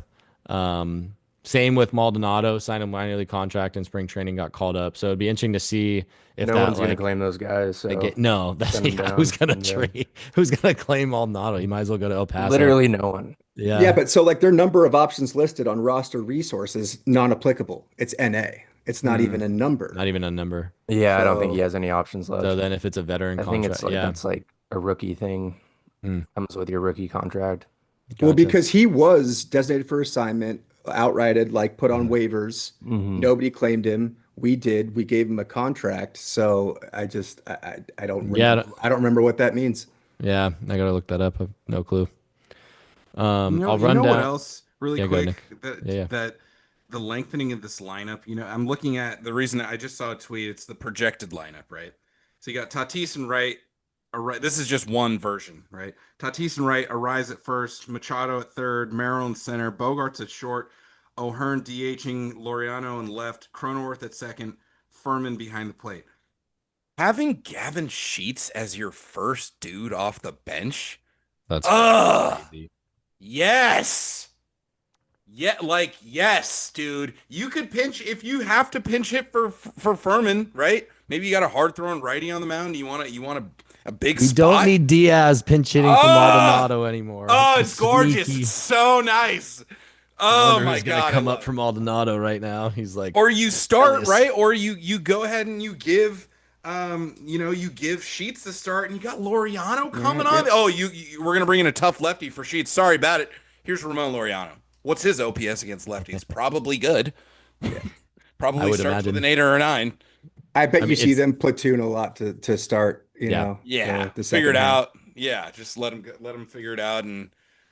Same with Maldonado. Signed a minor league contract in spring training, got called up. So it'd be interesting to see if No that one's gonna claim those guys. So no, that's send 'em down. who's gonna Yeah. trade. Who's gonna claim Maldonado? He might as well go to El Paso. Literally no one. Yeah. Yeah, but so like their number of options listed on roster resources non-applicable. It's NA. It's not even a number. Not even a number. Yeah, I don't think So- he has any options left. So then if it's a veteran I think contract, it's like that's like a rookie thing. Comes with your rookie contract. Well, Gotcha. because he was designated for assignment, outrighted, like put on waivers. Nobody claimed him. We did. We gave him a contract. So I don't remember. Yeah. I don't remember what that means. Yeah, I gotta look that up. I have no clue. I'll You run know down. what else really Yeah, go ahead, quick Nick. Yeah. that the lengthening of this lineup, I'm looking at the reason I just saw a tweet, it's the projected lineup, right? So you got Tatis and Wright. This is just one version, right? Tatis and Wright, Arise at first, Machado at third, Merrill in center, Bogarts at short, O'Hearn DHing, Laureano in left, Cronenworth at second, Furman behind the plate. Having Gavin Sheets as your first dude off the bench? That's crazy. Yes. Yeah, yes, dude. You could pinch if you have to pinch hit for Furman, right? Maybe you got a hard throwing righty on the mound. You want a big We spot. don't need Diaz pinch hitting for Maldonado anymore. Oh, it's gorgeous. Sneaky. It's so nice. I Oh wonder my who's god. gonna I come love up from Maldonado right now. He's like, or you start Ellis. right, or you go ahead and you give you give Sheets the start, and you got Laureano coming on. Oh, we're gonna bring in a tough lefty for Sheets. Sorry about it. Here's Ramon Laureano. What's his OPS against lefties? Probably good. Probably would starts with imagine. an 8 or a 9. I bet mean, you see it's- them platoon a lot to start. You Yeah. know, Yeah, the figure it second half. out. Yeah, just let them figure it out and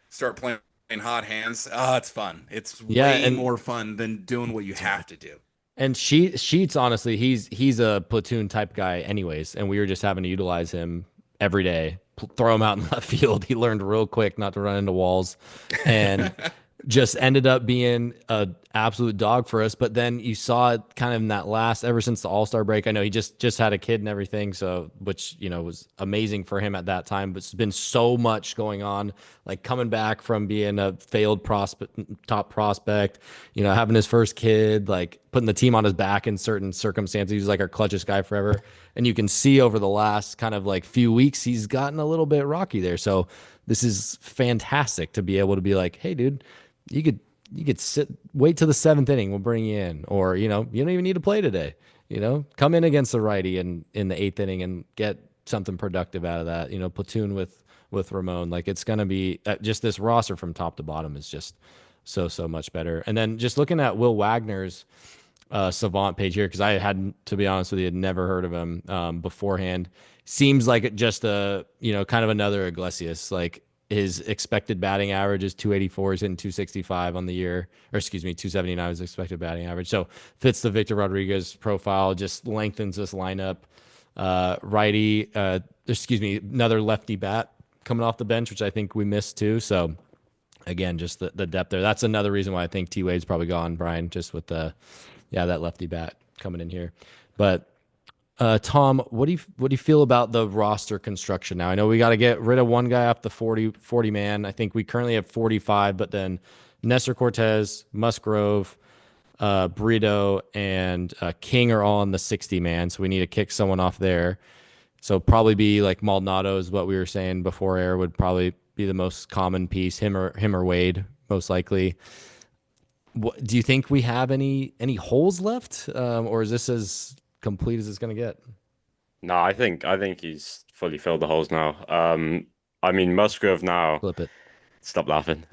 start playing hot hands. Oh, it's fun. It's way and- more fun than doing what you have to do. and Sheets, honestly, he's a platoon type guy, anyways, and we were just having to utilize him every day. Throw him out in left field. He learned real quick not to run into walls, and just ended up being a absolute dog for us. But then you saw it kind of in that last, ever since the All-Star break. I know he just had a kid and everything, so which was amazing for him at that time. But it's been so much going on, like coming back from being a failed top prospect, having his first kid, like putting the team on his back in certain circumstances. He's like our clutchest guy forever. And you can see over the last kind of like few weeks, he's gotten a little bit rocky there. So this is fantastic to be able to be like, hey, dude, you you could wait till the 7th inning. We'll bring you in, or you don't even need to play today. Come in against the righty in the 8th inning and get something productive out of that. Platoon with Ramon. Like it's gonna be just this roster from top to bottom is just so much better. And then just looking at Will Wagner's Savant page here, because I hadn't, to be honest with you, had never heard of him beforehand. Seems like just a kind of another Iglesias. Like his expected batting average is 284. He's hitting 265 on the year, or excuse me, 279 is expected batting average. So fits the Victor Rodriguez profile. Just lengthens this lineup. Righty, another lefty bat coming off the bench, which I think we missed too. So again, just the depth there. That's another reason why I think T Wade's probably gone, Brian, just with that lefty bat coming in here. But Tom, what do you feel about the roster construction now? I know we got to get rid of one guy off the 40 man. I think we currently have 45, but then Nestor Cortes, Musgrove, Brito, and King are all on the 60 man. So we need to kick someone off there. So probably be like Maldonado is what we were saying before air would probably be the most common piece. Him or Wade, most likely. Do you think we have any holes left, or is this as complete as it's going to get? No, I think he's fully filled the holes now. I mean Musgrove now. Flip it. Stop laughing.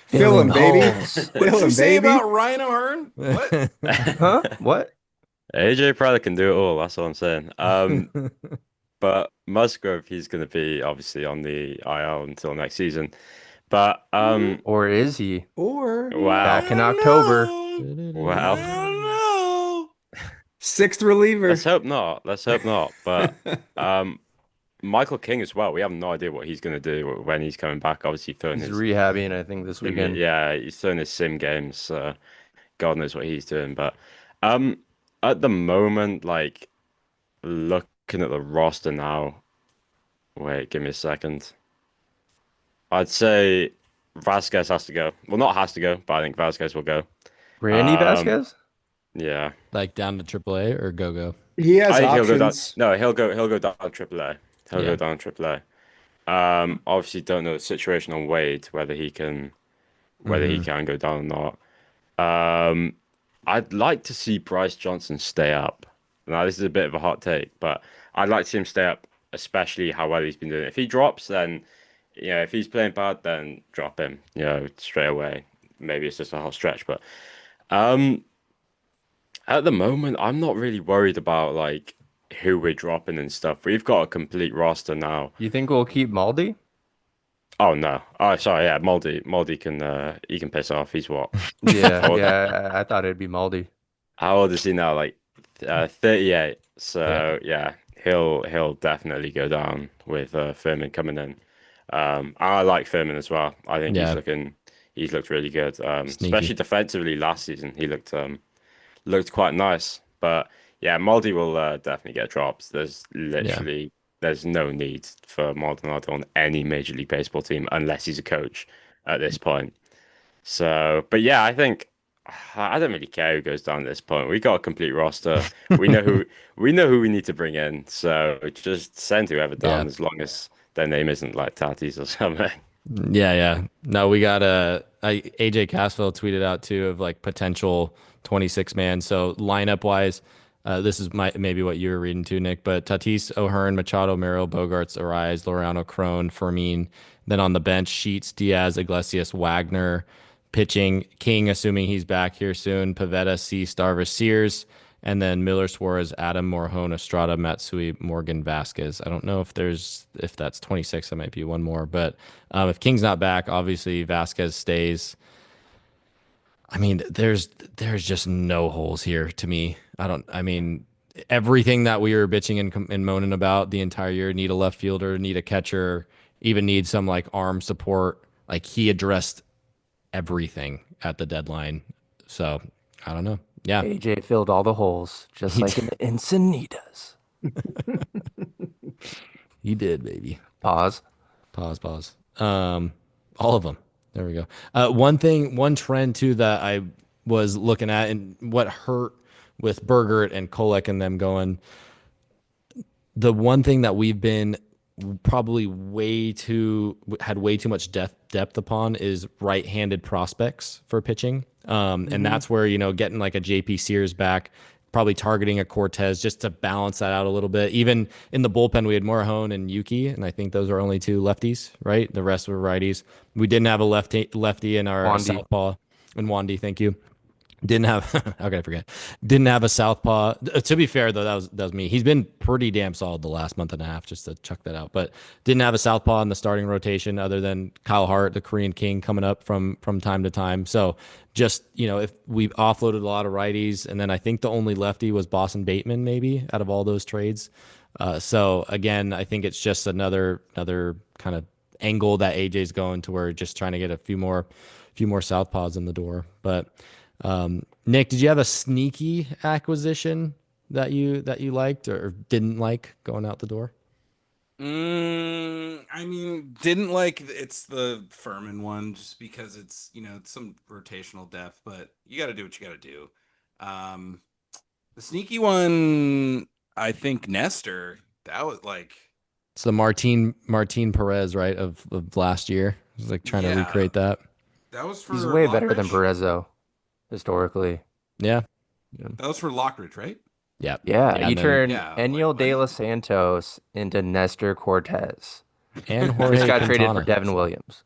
Fill him, baby. What did you say about Ryan O'Hearn? What? Huh? What? AJ Preller can do it all. That's all I'm saying. But Musgrove, he's going to be obviously on the IL until next season. But Or is he? Or wow, Back in October. wow. I don't know. 6th reliever. Let's hope not. But Michael King as well. We have no idea what he's going to do when he's coming back. Obviously, throwing He's his rehabbing, I think, this weekend. yeah, he's throwing his sim games. God knows what he's doing. But at the moment, like looking at the roster now. Wait, give me a second. I'd say Vasquez has to go. Well, not has to go, but I think Vasquez will go. Randy Vasquez? Yeah. Like down to AAA or go? He has I think he'll go down. options. No, he'll go down AAA. He'll Yeah. go down AAA. Obviously don't know the situation on Wade, whether he can go down or not. I'd like to see Bryce Johnson stay up. Now this is a bit of a hot take, but I'd like to see him stay up, especially how well he's been doing. If he drops, then if he's playing bad, then drop him, straight away. Maybe it's just a whole stretch, but at the moment, I'm not really worried about like who we're dropping and stuff. We've got a complete roster now. You think we'll keep Maldi? Oh no! Oh, sorry. Yeah, Moldy can he can piss off. He's what? Yeah, I thought it'd be Maldi. How old is he now? Like 38. So yeah, he'll definitely go down with Furman coming in. I like Furman as well. I think he's looked really good. Especially defensively last season. He looked quite nice. But yeah, Moldy will definitely get drops. There's literally there's no need for Maldonado on any Major League Baseball team unless he's a coach at this point. So, but yeah, I think I don't really care who goes down at this point. We got a complete roster. We know who we need to bring in. So just send whoever down as long as their name isn't like Tatis or something. Yeah. No, we got AJ Caswell tweeted out too of like potential 26 man. So lineup wise, this is maybe what you were reading too, Nick. But Tatis, O'Hearn, Machado, Merrill, Bogarts, Arias, Laureano, Crone, Fermin. Then on the bench, Sheets, Diaz, Iglesias, Wagner. Pitching, King, assuming he's back here soon. Pavetta, C, Starver, Sears. And then Miller, Suarez, Adam, Morjon, Estrada, Matsui, Morgan, Vasquez. I don't know if that's 26. That might be one more. But if King's not back, obviously Vasquez stays. I mean, there's just no holes here to me. I mean, everything that we were bitching and moaning about the entire year, need a left fielder, need a catcher, even need some like arm support. Like he addressed everything at the deadline. So I don't know. Yeah. AJ filled all the holes, just like an Encinitas. He did, baby. Pause. All of them. There we go. One trend too that I was looking at and what hurt with Bergert and Kolek and them going, the one thing that we've been probably had way too much depth upon is right-handed prospects for pitching. And that's where, getting like a JP Sears back, probably targeting a Cortes just to balance that out a little bit. Even in the bullpen, we had Morahone and Yuki, and I think those are only 2 lefties, right? The rest were righties. We didn't have a lefty in our Wandy. southpaw. And Wandy, thank you. Didn't have how could I forget? Didn't have a southpaw. To be fair though, that was me. He's been pretty damn solid the last month and a half, just to chuck that out. But didn't have a southpaw in the starting rotation other than Kyle Hart, the Korean King, coming up from time to time. So just if we've offloaded a lot of righties, and then I think the only lefty was Boston Bateman, maybe out of all those trades. So again, I think it's just another kind of angle that AJ's going to, where just trying to get a few more southpaws in the door, but. Nick, did you have a sneaky acquisition that you liked or didn't like going out the door? I mean, didn't like it's the Furman one just because it's it's some rotational depth, but you got to do what you got to do. The sneaky one, I think Nestor. That was like It's the Martin Perez, right, of last year. It was like trying to recreate that. That was for He's way better than Lockridge? Perez, though, historically. Yeah. That was for Lockridge, right? Yeah. Yeah, you and then- turn Yeah, Eniel like, De Los Santos into Nestor Cortes. and Just Jorge got traded for Quintana. Devin Williams.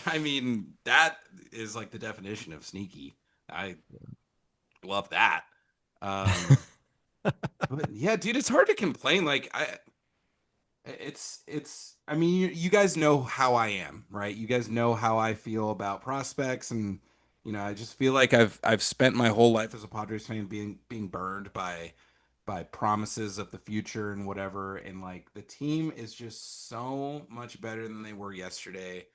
I mean, that is like the definition of sneaky. I love that. But yeah, dude, it's hard to complain. Like I mean, you guys know how I am, right? You guys know how I feel about prospects, and I just feel like I've spent my whole life as a Padres fan being burned by promises of the future and whatever, and like the team is just so much better than they were yesterday,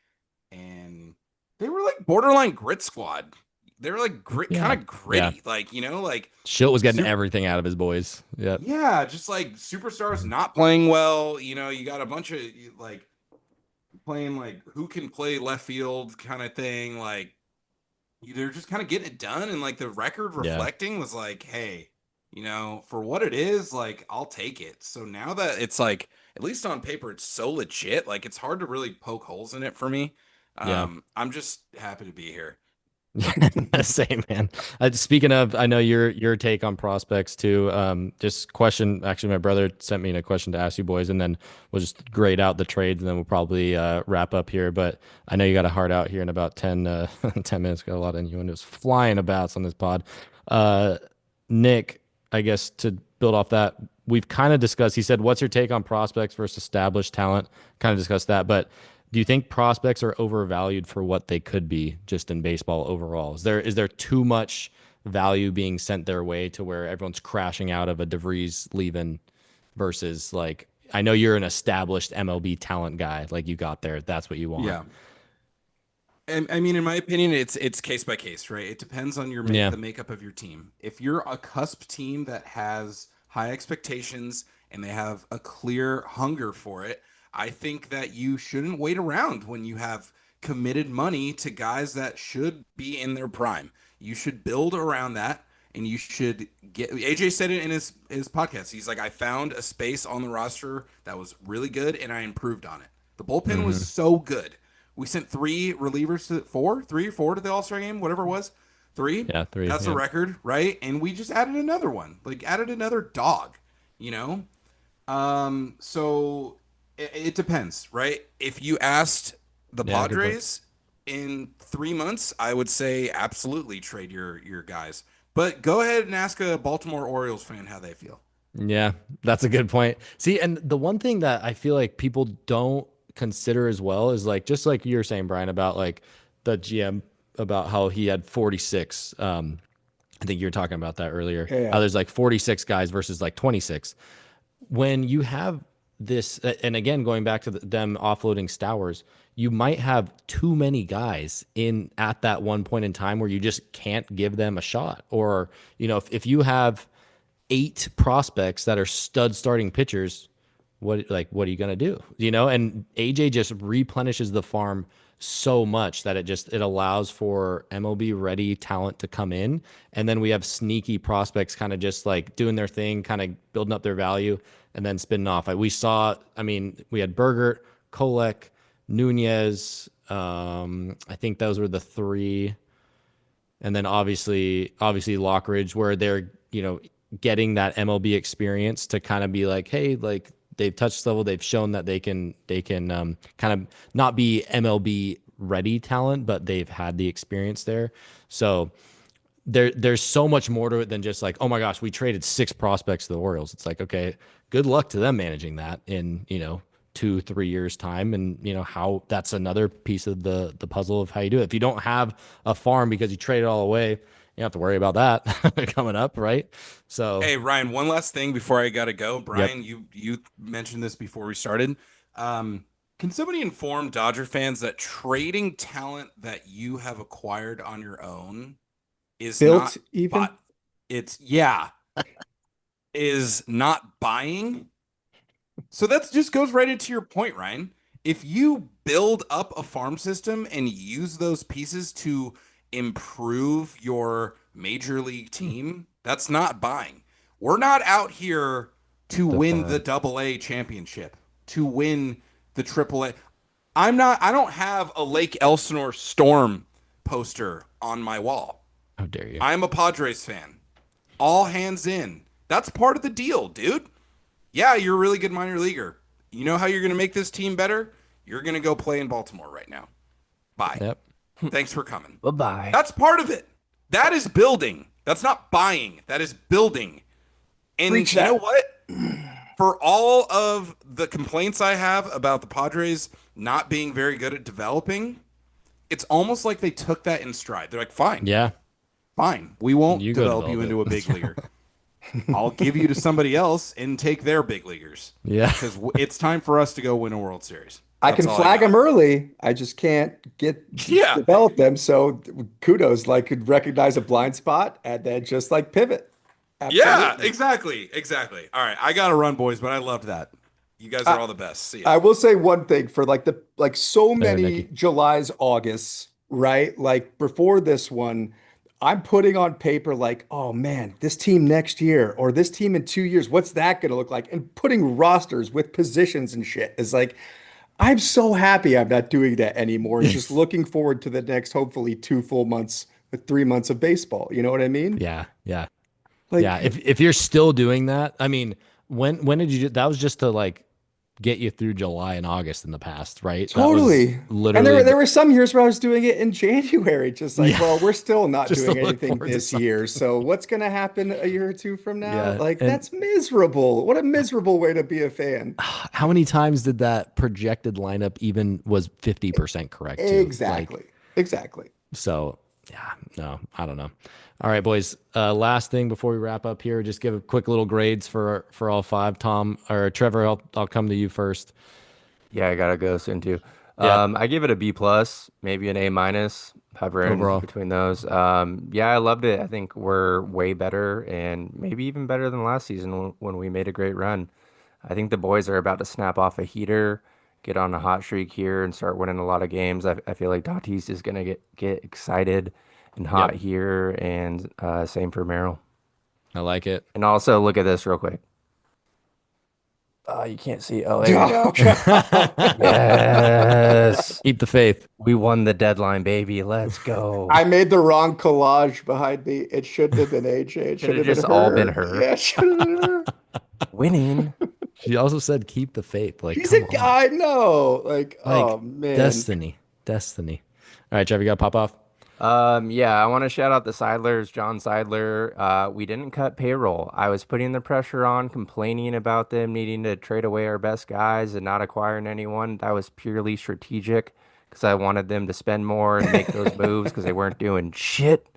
and they were like borderline grit squad. They were like kind of gritty, like like Schilt was getting everything out of his boys. Yep. yeah, just like superstars not playing well. You got a bunch of like playing like who can play left field kind of thing. Like they're just kind of getting it done, and like the record reflecting was like, hey, for what it is, like I'll take it. So now that it's like at least on paper it's so legit, like it's hard to really poke holes in it for me. I'm just happy to be here. Same, man. Speaking of, I know your take on prospects too. Just question. Actually, my brother sent me a question to ask you boys, and then we'll just grade out the trades, and then we'll probably wrap up here. But I know you got a heart out here in about 10 minutes. Got a lot of innuendos flying about on this pod. Nick, I guess to build off that, we've kind of discussed. He said, "What's your take on prospects versus established talent?" Kind of discussed that, but. Do you think prospects are overvalued for what they could be just in baseball overall? Is there too much value being sent their way to where everyone's crashing out of a De Vries leaving versus like I know you're an established MLB talent guy, like you got there. That's what you want. Yeah. And I mean, in my opinion, it's case by case, right? It depends on the makeup of your team. If you're a cusp team that has high expectations and they have a clear hunger for it, I think that you shouldn't wait around when you have committed money to guys that should be in their prime. You should build around that, and you should get. AJ said it in his podcast. He's like, I found a space on the roster that was really good, and I improved on it. The bullpen was so good. We sent 3 relievers to 3 or 4 to the All-Star game, whatever it was. 3. Yeah, 3. That's a record, right? And we just added another one, like added another dog. So. It depends, right? If you asked the Padres in 3 months, I would say absolutely trade your guys. But go ahead and ask a Baltimore Orioles fan how they feel. Yeah, that's a good point. See, and the one thing that I feel like people don't consider as well is like just like you were saying, Brian, about like the GM about how he had 46. I think you were talking about that earlier. Yeah. How there's like 46 guys versus like 26. When you have this, and again, going back to them offloading Stowers, you might have too many guys in at that one point in time where you just can't give them a shot. Or, if you have 8 prospects that are stud starting pitchers, what are you going to do? And AJ just replenishes the farm so much that it allows for MLB ready talent to come in. And then we have sneaky prospects kind of just like doing their thing, kind of building up their value. and then spinning off. We saw, I mean, we had Bergert, Kolek, Nunez. I think those were the three, and then obviously Lockridge, where they're getting that MLB experience to kind of be like, hey, like they've touched level, they've shown that they can kind of not be MLB ready talent, but they've had the experience there. So there's so much more to it than just like, oh my gosh, we traded 6 prospects to the Orioles. It's like, okay, good luck to them managing that in 2-3 years time, and how that's another piece of the puzzle of how you do it. If you don't have a farm because you trade it all away, you don't have to worry about that coming up, right? So Hey, Ryan, one last thing before I gotta go. yep. Brian, you mentioned this before we started. Can somebody inform Dodger fans that trading talent that you have acquired on your own is not Built even? but is not buying? So that just goes right into your point, Ryan. If you build up a farm system and use those pieces to improve your major league team, that's not buying. We're not out here to win the AA championship, to win the AAA. I don't have a Lake Elsinore Storm poster on my wall. How dare you? I'm a Padres fan. All hands in. That's part of the deal, dude. Yeah, you're a really good minor leaguer. You know how you're going to make this team better? You're going to go play in Baltimore right now. Bye. Yep. Thanks for coming. Bye-bye. That's part of it. That is building. That's not buying. That is building. And Preach you that. know what? For all of the complaints I have about the Padres not being very good at developing, it's almost like they took that in stride. They're like, fine, Yeah. fine. We won't You go develop you develop into it. a big leaguer. I'll give you to somebody else and take their big leaguers. Yeah. Because it's time for us to go win a World Series. I That's can all flag got. them early. I just can't Yeah. develop them. So kudos, like could recognize a blind spot and then just like pivot. Yeah, Absolutely. exactly. All right, I got to run, boys, but I loved that. You guys are all the best. See ya. I will say one thing for so Later, many Nikki. July's, August, right? Like before this one, I'm putting on paper like, oh man, this team next year or this team in 2 years, what's that going to look like? And putting rosters with positions and shit is like, I'm so happy I'm not doing that anymore. And just looking forward to the next, hopefully 2 full months with 3 months of baseball. You know what I mean? Yeah. Yeah. Like, Yeah. If you're still doing that, I mean, when did you that was just to like get you through July and August in the past, right? That was totally. And literally there were some years where I was doing it in January, just like, Yeah. well, we're still not Just to doing look anything forward to this year. So what's going to happen a year or two from now? Yeah. Like, And that's miserable. What a miserable way to be a fan. how many times did that projected lineup even was 50% correct too? Like, Exactly. Exactly. so yeah, no, I don't know. All right, boys. Last thing before we wrap up here, just give a quick little grades for all 5. Tom or Trevor, I'll come to you first. Yeah, I gotta go soon too. Yeah. I give it a B plus, maybe an A minus, hovering Overall. between those. Yeah, I loved it. I think we're way better and maybe even better than last season when we made a great run. I think the boys are about to snap off a heater, get on a hot streak here, and start winning a lot of games. I feel like Tatis is gonna get excited and hot Yep. here, and same for Merrill. I like it. And also look at this real quick. You can't see. Oh, there you go. Yes. Keep the faith. We won the deadline, baby. Let's go. I made the wrong collage behind me. It shouldn't have been AJ. It should Should've have been just her. all been her. Yeah, it should have been her. Winning. She also said keep the faith. Like, She's come a on. guy. No, like, Like, oh man. destiny. All right, Trevor, you got to pop off. Yeah, I want to shout out the Seidlers, John Seidler. We didn't cut payroll. I was putting the pressure on, complaining about them needing to trade away our best guys and not acquiring anyone. That was purely strategic because I wanted them to spend more and make those moves because they weren't doing shit.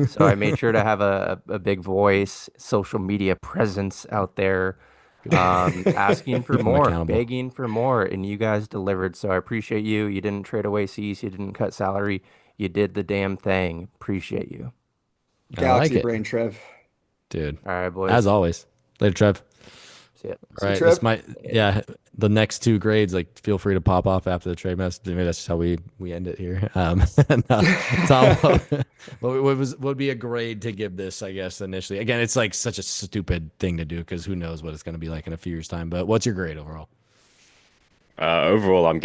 So I made sure to have a big voice, social media presence out there, asking for Keep 'em more, accountable. begging for more, and you guys delivered. So I appreciate you. You didn't trade away Cease, you didn't cut salary. You did the damn thing. Appreciate you. I like Galaxy it, brain, Trev. dude. All right, boys. As always. Later, Trev. See ya. All See you, right, this Trev. might, yeah, the next two grades, like, feel free to pop off after the trade mess. Maybe that's just how we end it here. No, Tom, what would be a grade to give this? I guess initially, again, it's like such a stupid thing to do because who knows what it's going to be like in a few years' time. But what's your grade overall? Overall, I'm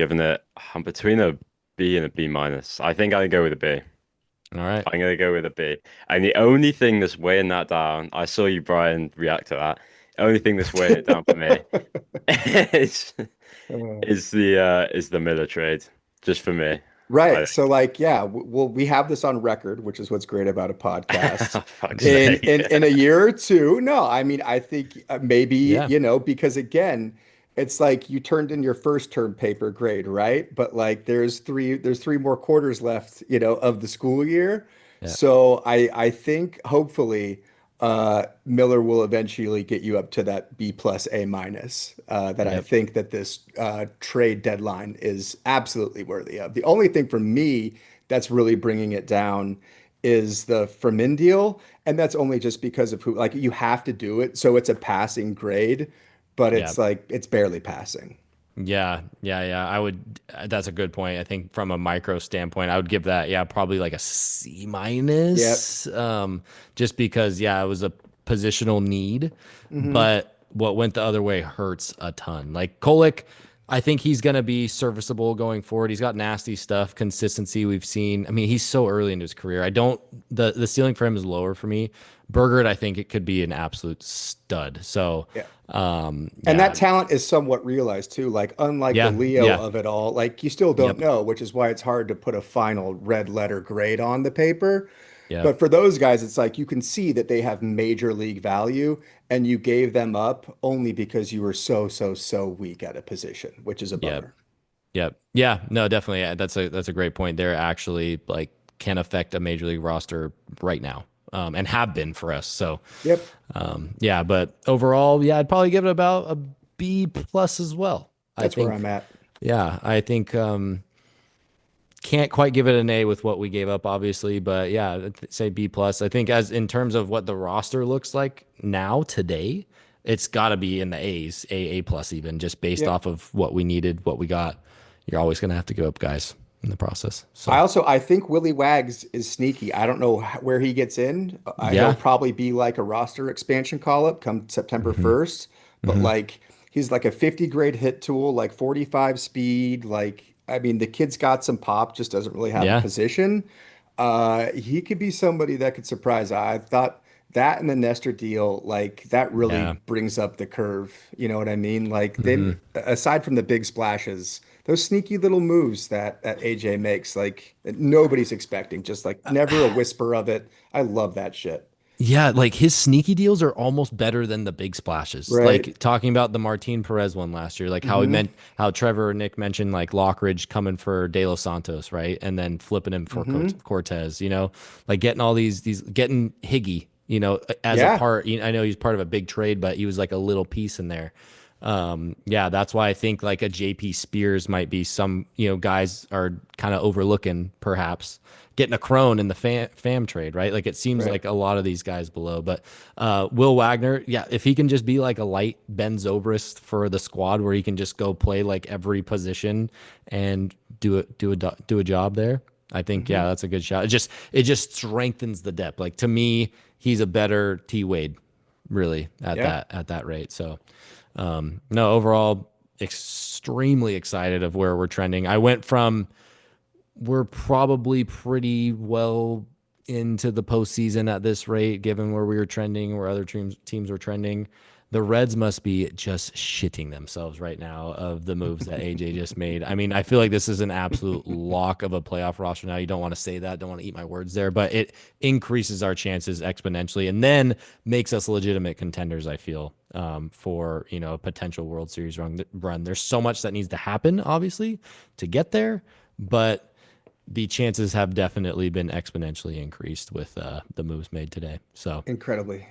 between a B and a B minus. I think I go with a B. All right, I'm gonna go with a B. And the only thing that's weighing that down, I saw you, Brian, react to that. The only thing that's weighing it down for me is is the Miller trade, just for me. Right. I So like, yeah, well, we have this on record, which is what's great about a podcast. think. Fuck's In sake. in a year or two, no, I mean, I think maybe, yeah, because again, it's like you turned in your first term paper grade, right? But like there's three more quarters left, of the school year. yeah, So I think hopefully Miller will eventually get you up to that B plus A minus that I yep, think that this trade deadline is absolutely worthy of. The only thing for me that's really bringing it down is the Fermin deal, and that's only just because of who, like, you have to do it, so it's a passing grade, but yeah. it's like it's barely passing. Yeah, yeah, yeah. I would. That's a good point. I think from a micro standpoint, I would give that, yeah, probably like a C Yep. minus. Just because, yeah, it was a positional need, Hmm. but what went the other way hurts a ton. Like Kolek, I think he's gonna be serviceable going forward. He's got nasty stuff, consistency we've seen. I mean, he's so early into his career. I don't the ceiling for him is lower for me. Bergert, I think it could be an absolute stud. So, Yeah. And that yeah, talent is somewhat realized too. Like, unlike the yeah, Leo yeah, of it all, like you still don't yep, know, which is why it's hard to put a final red letter grade on the paper. yep. But for those guys, it's like you can see that they have major league value, and you gave them up only because you were so, so, so weak at a position, which is a Yep. bummer. Yep. Yeah. No, definitely. Yeah, that's a great point. They're actually like can affect a major league roster right now, and have been for us. So, Yep, yeah. But overall, yeah, I'd probably give it about a B plus as well. I that's where think. I'm at. Yeah, I think can't quite give it an A with what we gave up, obviously, but yeah, say B plus. I think as in terms of what the roster looks like now today, it's got to be in the A's, A plus even, just based Yep. off of what we needed, what we got. You're always gonna have to give up guys in the process. So I think Willie Wags is sneaky. I don't know where he gets in. He'll yeah, probably be like a roster expansion call up come September hmm 1st, but hmm like he's like a 50 grade hit tool, like 45 speed. Like, I mean, the kid's got some pop, just doesn't really have a yeah, position. He could be somebody that could surprise. I thought that and the Nestor deal, like that really yeah. brings up the curve. You know what I mean? Like they, hmm aside from the big splashes, those sneaky little moves that AJ makes, like nobody's expecting, just like never a whisper of it. I love that shit. Yeah, like his sneaky deals are almost better than the big splashes. Right. Like talking about the Martin Perez one last year, like how he Hmm. meant how Trevor or Nick mentioned like Lockridge coming for De Los Santos, right? And then flipping him for Hmm. Cortez, like getting all these getting Higgy, as a Yeah. part. I know he's part of a big trade, but he was like a little piece in there. Yeah, that's why I think like a JP Spears might be some, guys are kind of overlooking perhaps getting a crone in the fam trade, right? Like it seems Right. like a lot of these guys below, but Will Wagner, yeah, if he can just be like a light Ben Zobrist for the squad where he can just go play like every position and do a job there. I think, Hmm. yeah, that's a good shot. It just strengthens the depth. Like to me, he's a better T Wade, really Yeah. at that rate. So no, overall, extremely excited of where we're trending. I went from we're probably pretty well into the postseason at this rate, given where we were trending, where other teams were trending. The Reds must be just shitting themselves right now of the moves that AJ just made. I mean, I feel like this is an absolute lock of a playoff roster now. You don't want to say that, don't want to eat my words there, but it increases our chances exponentially and then makes us legitimate contenders, I feel, for, a potential World Series run. There's so much that needs to happen, obviously, to get there, but the chances have definitely been exponentially increased with the moves made today. So Incredibly.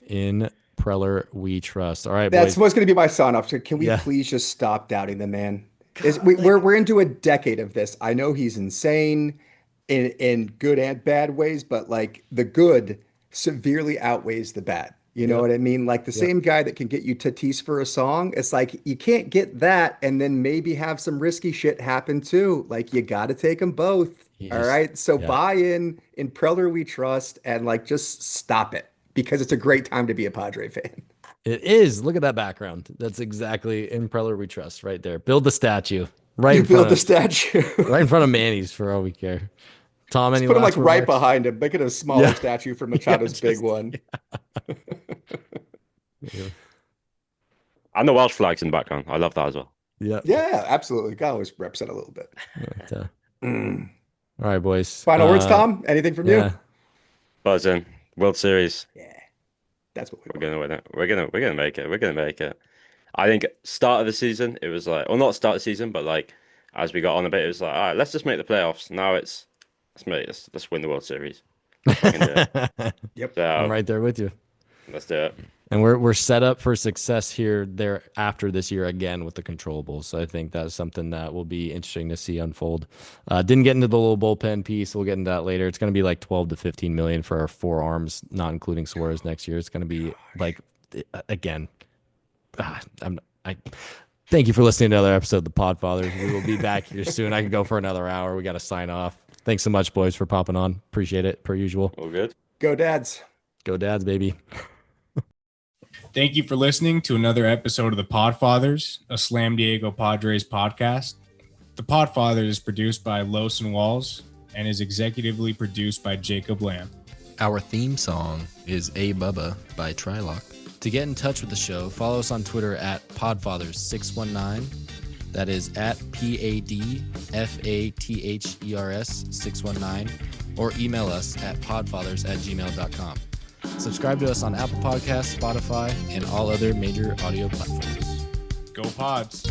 in Preller, we trust. All right, That's boys. what's going to be my sign off. So can we Yeah. please just stop doubting the man? Is God, like, we're into a decade of this. I know he's insane in good and bad ways, but like the good severely outweighs the bad. You know what I mean? Like the same guy that can get you Tatis for a song. It's like you can't get that and then maybe have some risky shit happen too. Like you got to take them both. All right. So buy in Preller we trust, and like just stop it because it's a great time to be a Padre fan. It is. Look at that background. That's exactly in Preller we trust right there. Build the statue right You in front build the of statue. right in front of Manny's for all we care. Tom, any Just put him like last right remarks? behind him. Make it a smaller statue for Machado's big one. And the Welsh flags in the background. I love that as well. Yeah. Yeah, absolutely. Got to always represent a little bit. But, all right, boys. Final words, Tom? Anything from you? Buzzing. World Series. Yeah. That's what We're gonna win it. We're gonna make it. We're gonna make it. I think start of the season, it was like, or not start of the season, but like as we got on a bit, it was like, all right, let's just make the playoffs. Now it's let's win the World Series. Yep. So, I'm right there with you. let's do it. And we're set up for success there after this year again with the controllables. So I think that's something that will be interesting to see unfold. Didn't get into the little bullpen piece. We'll get into that later. It's going to be like 12 to 15 million for our four arms, not including Suarez next year. It's going to be like, again, thank you for listening to another episode of the Podfathers. We will be back here soon. I could go for another hour. We got to sign off. Thanks so much, boys, for popping on. Appreciate it, per usual. All good. Go Dads. Go Dads, baby. Thank you for listening to another episode of the Podfathers, a Slam Diego Padres podcast. The Podfathers is produced by Los and Walls and is executively produced by Jacob Lamb. Our theme song is A Bubba by Trilock. To get in touch with the show, follow us on Twitter at Podfathers619. That is at PADFATHERS619, or email us at podfathers@gmail.com. Subscribe to us on Apple Podcasts, Spotify, and all other major audio platforms. Go Pods!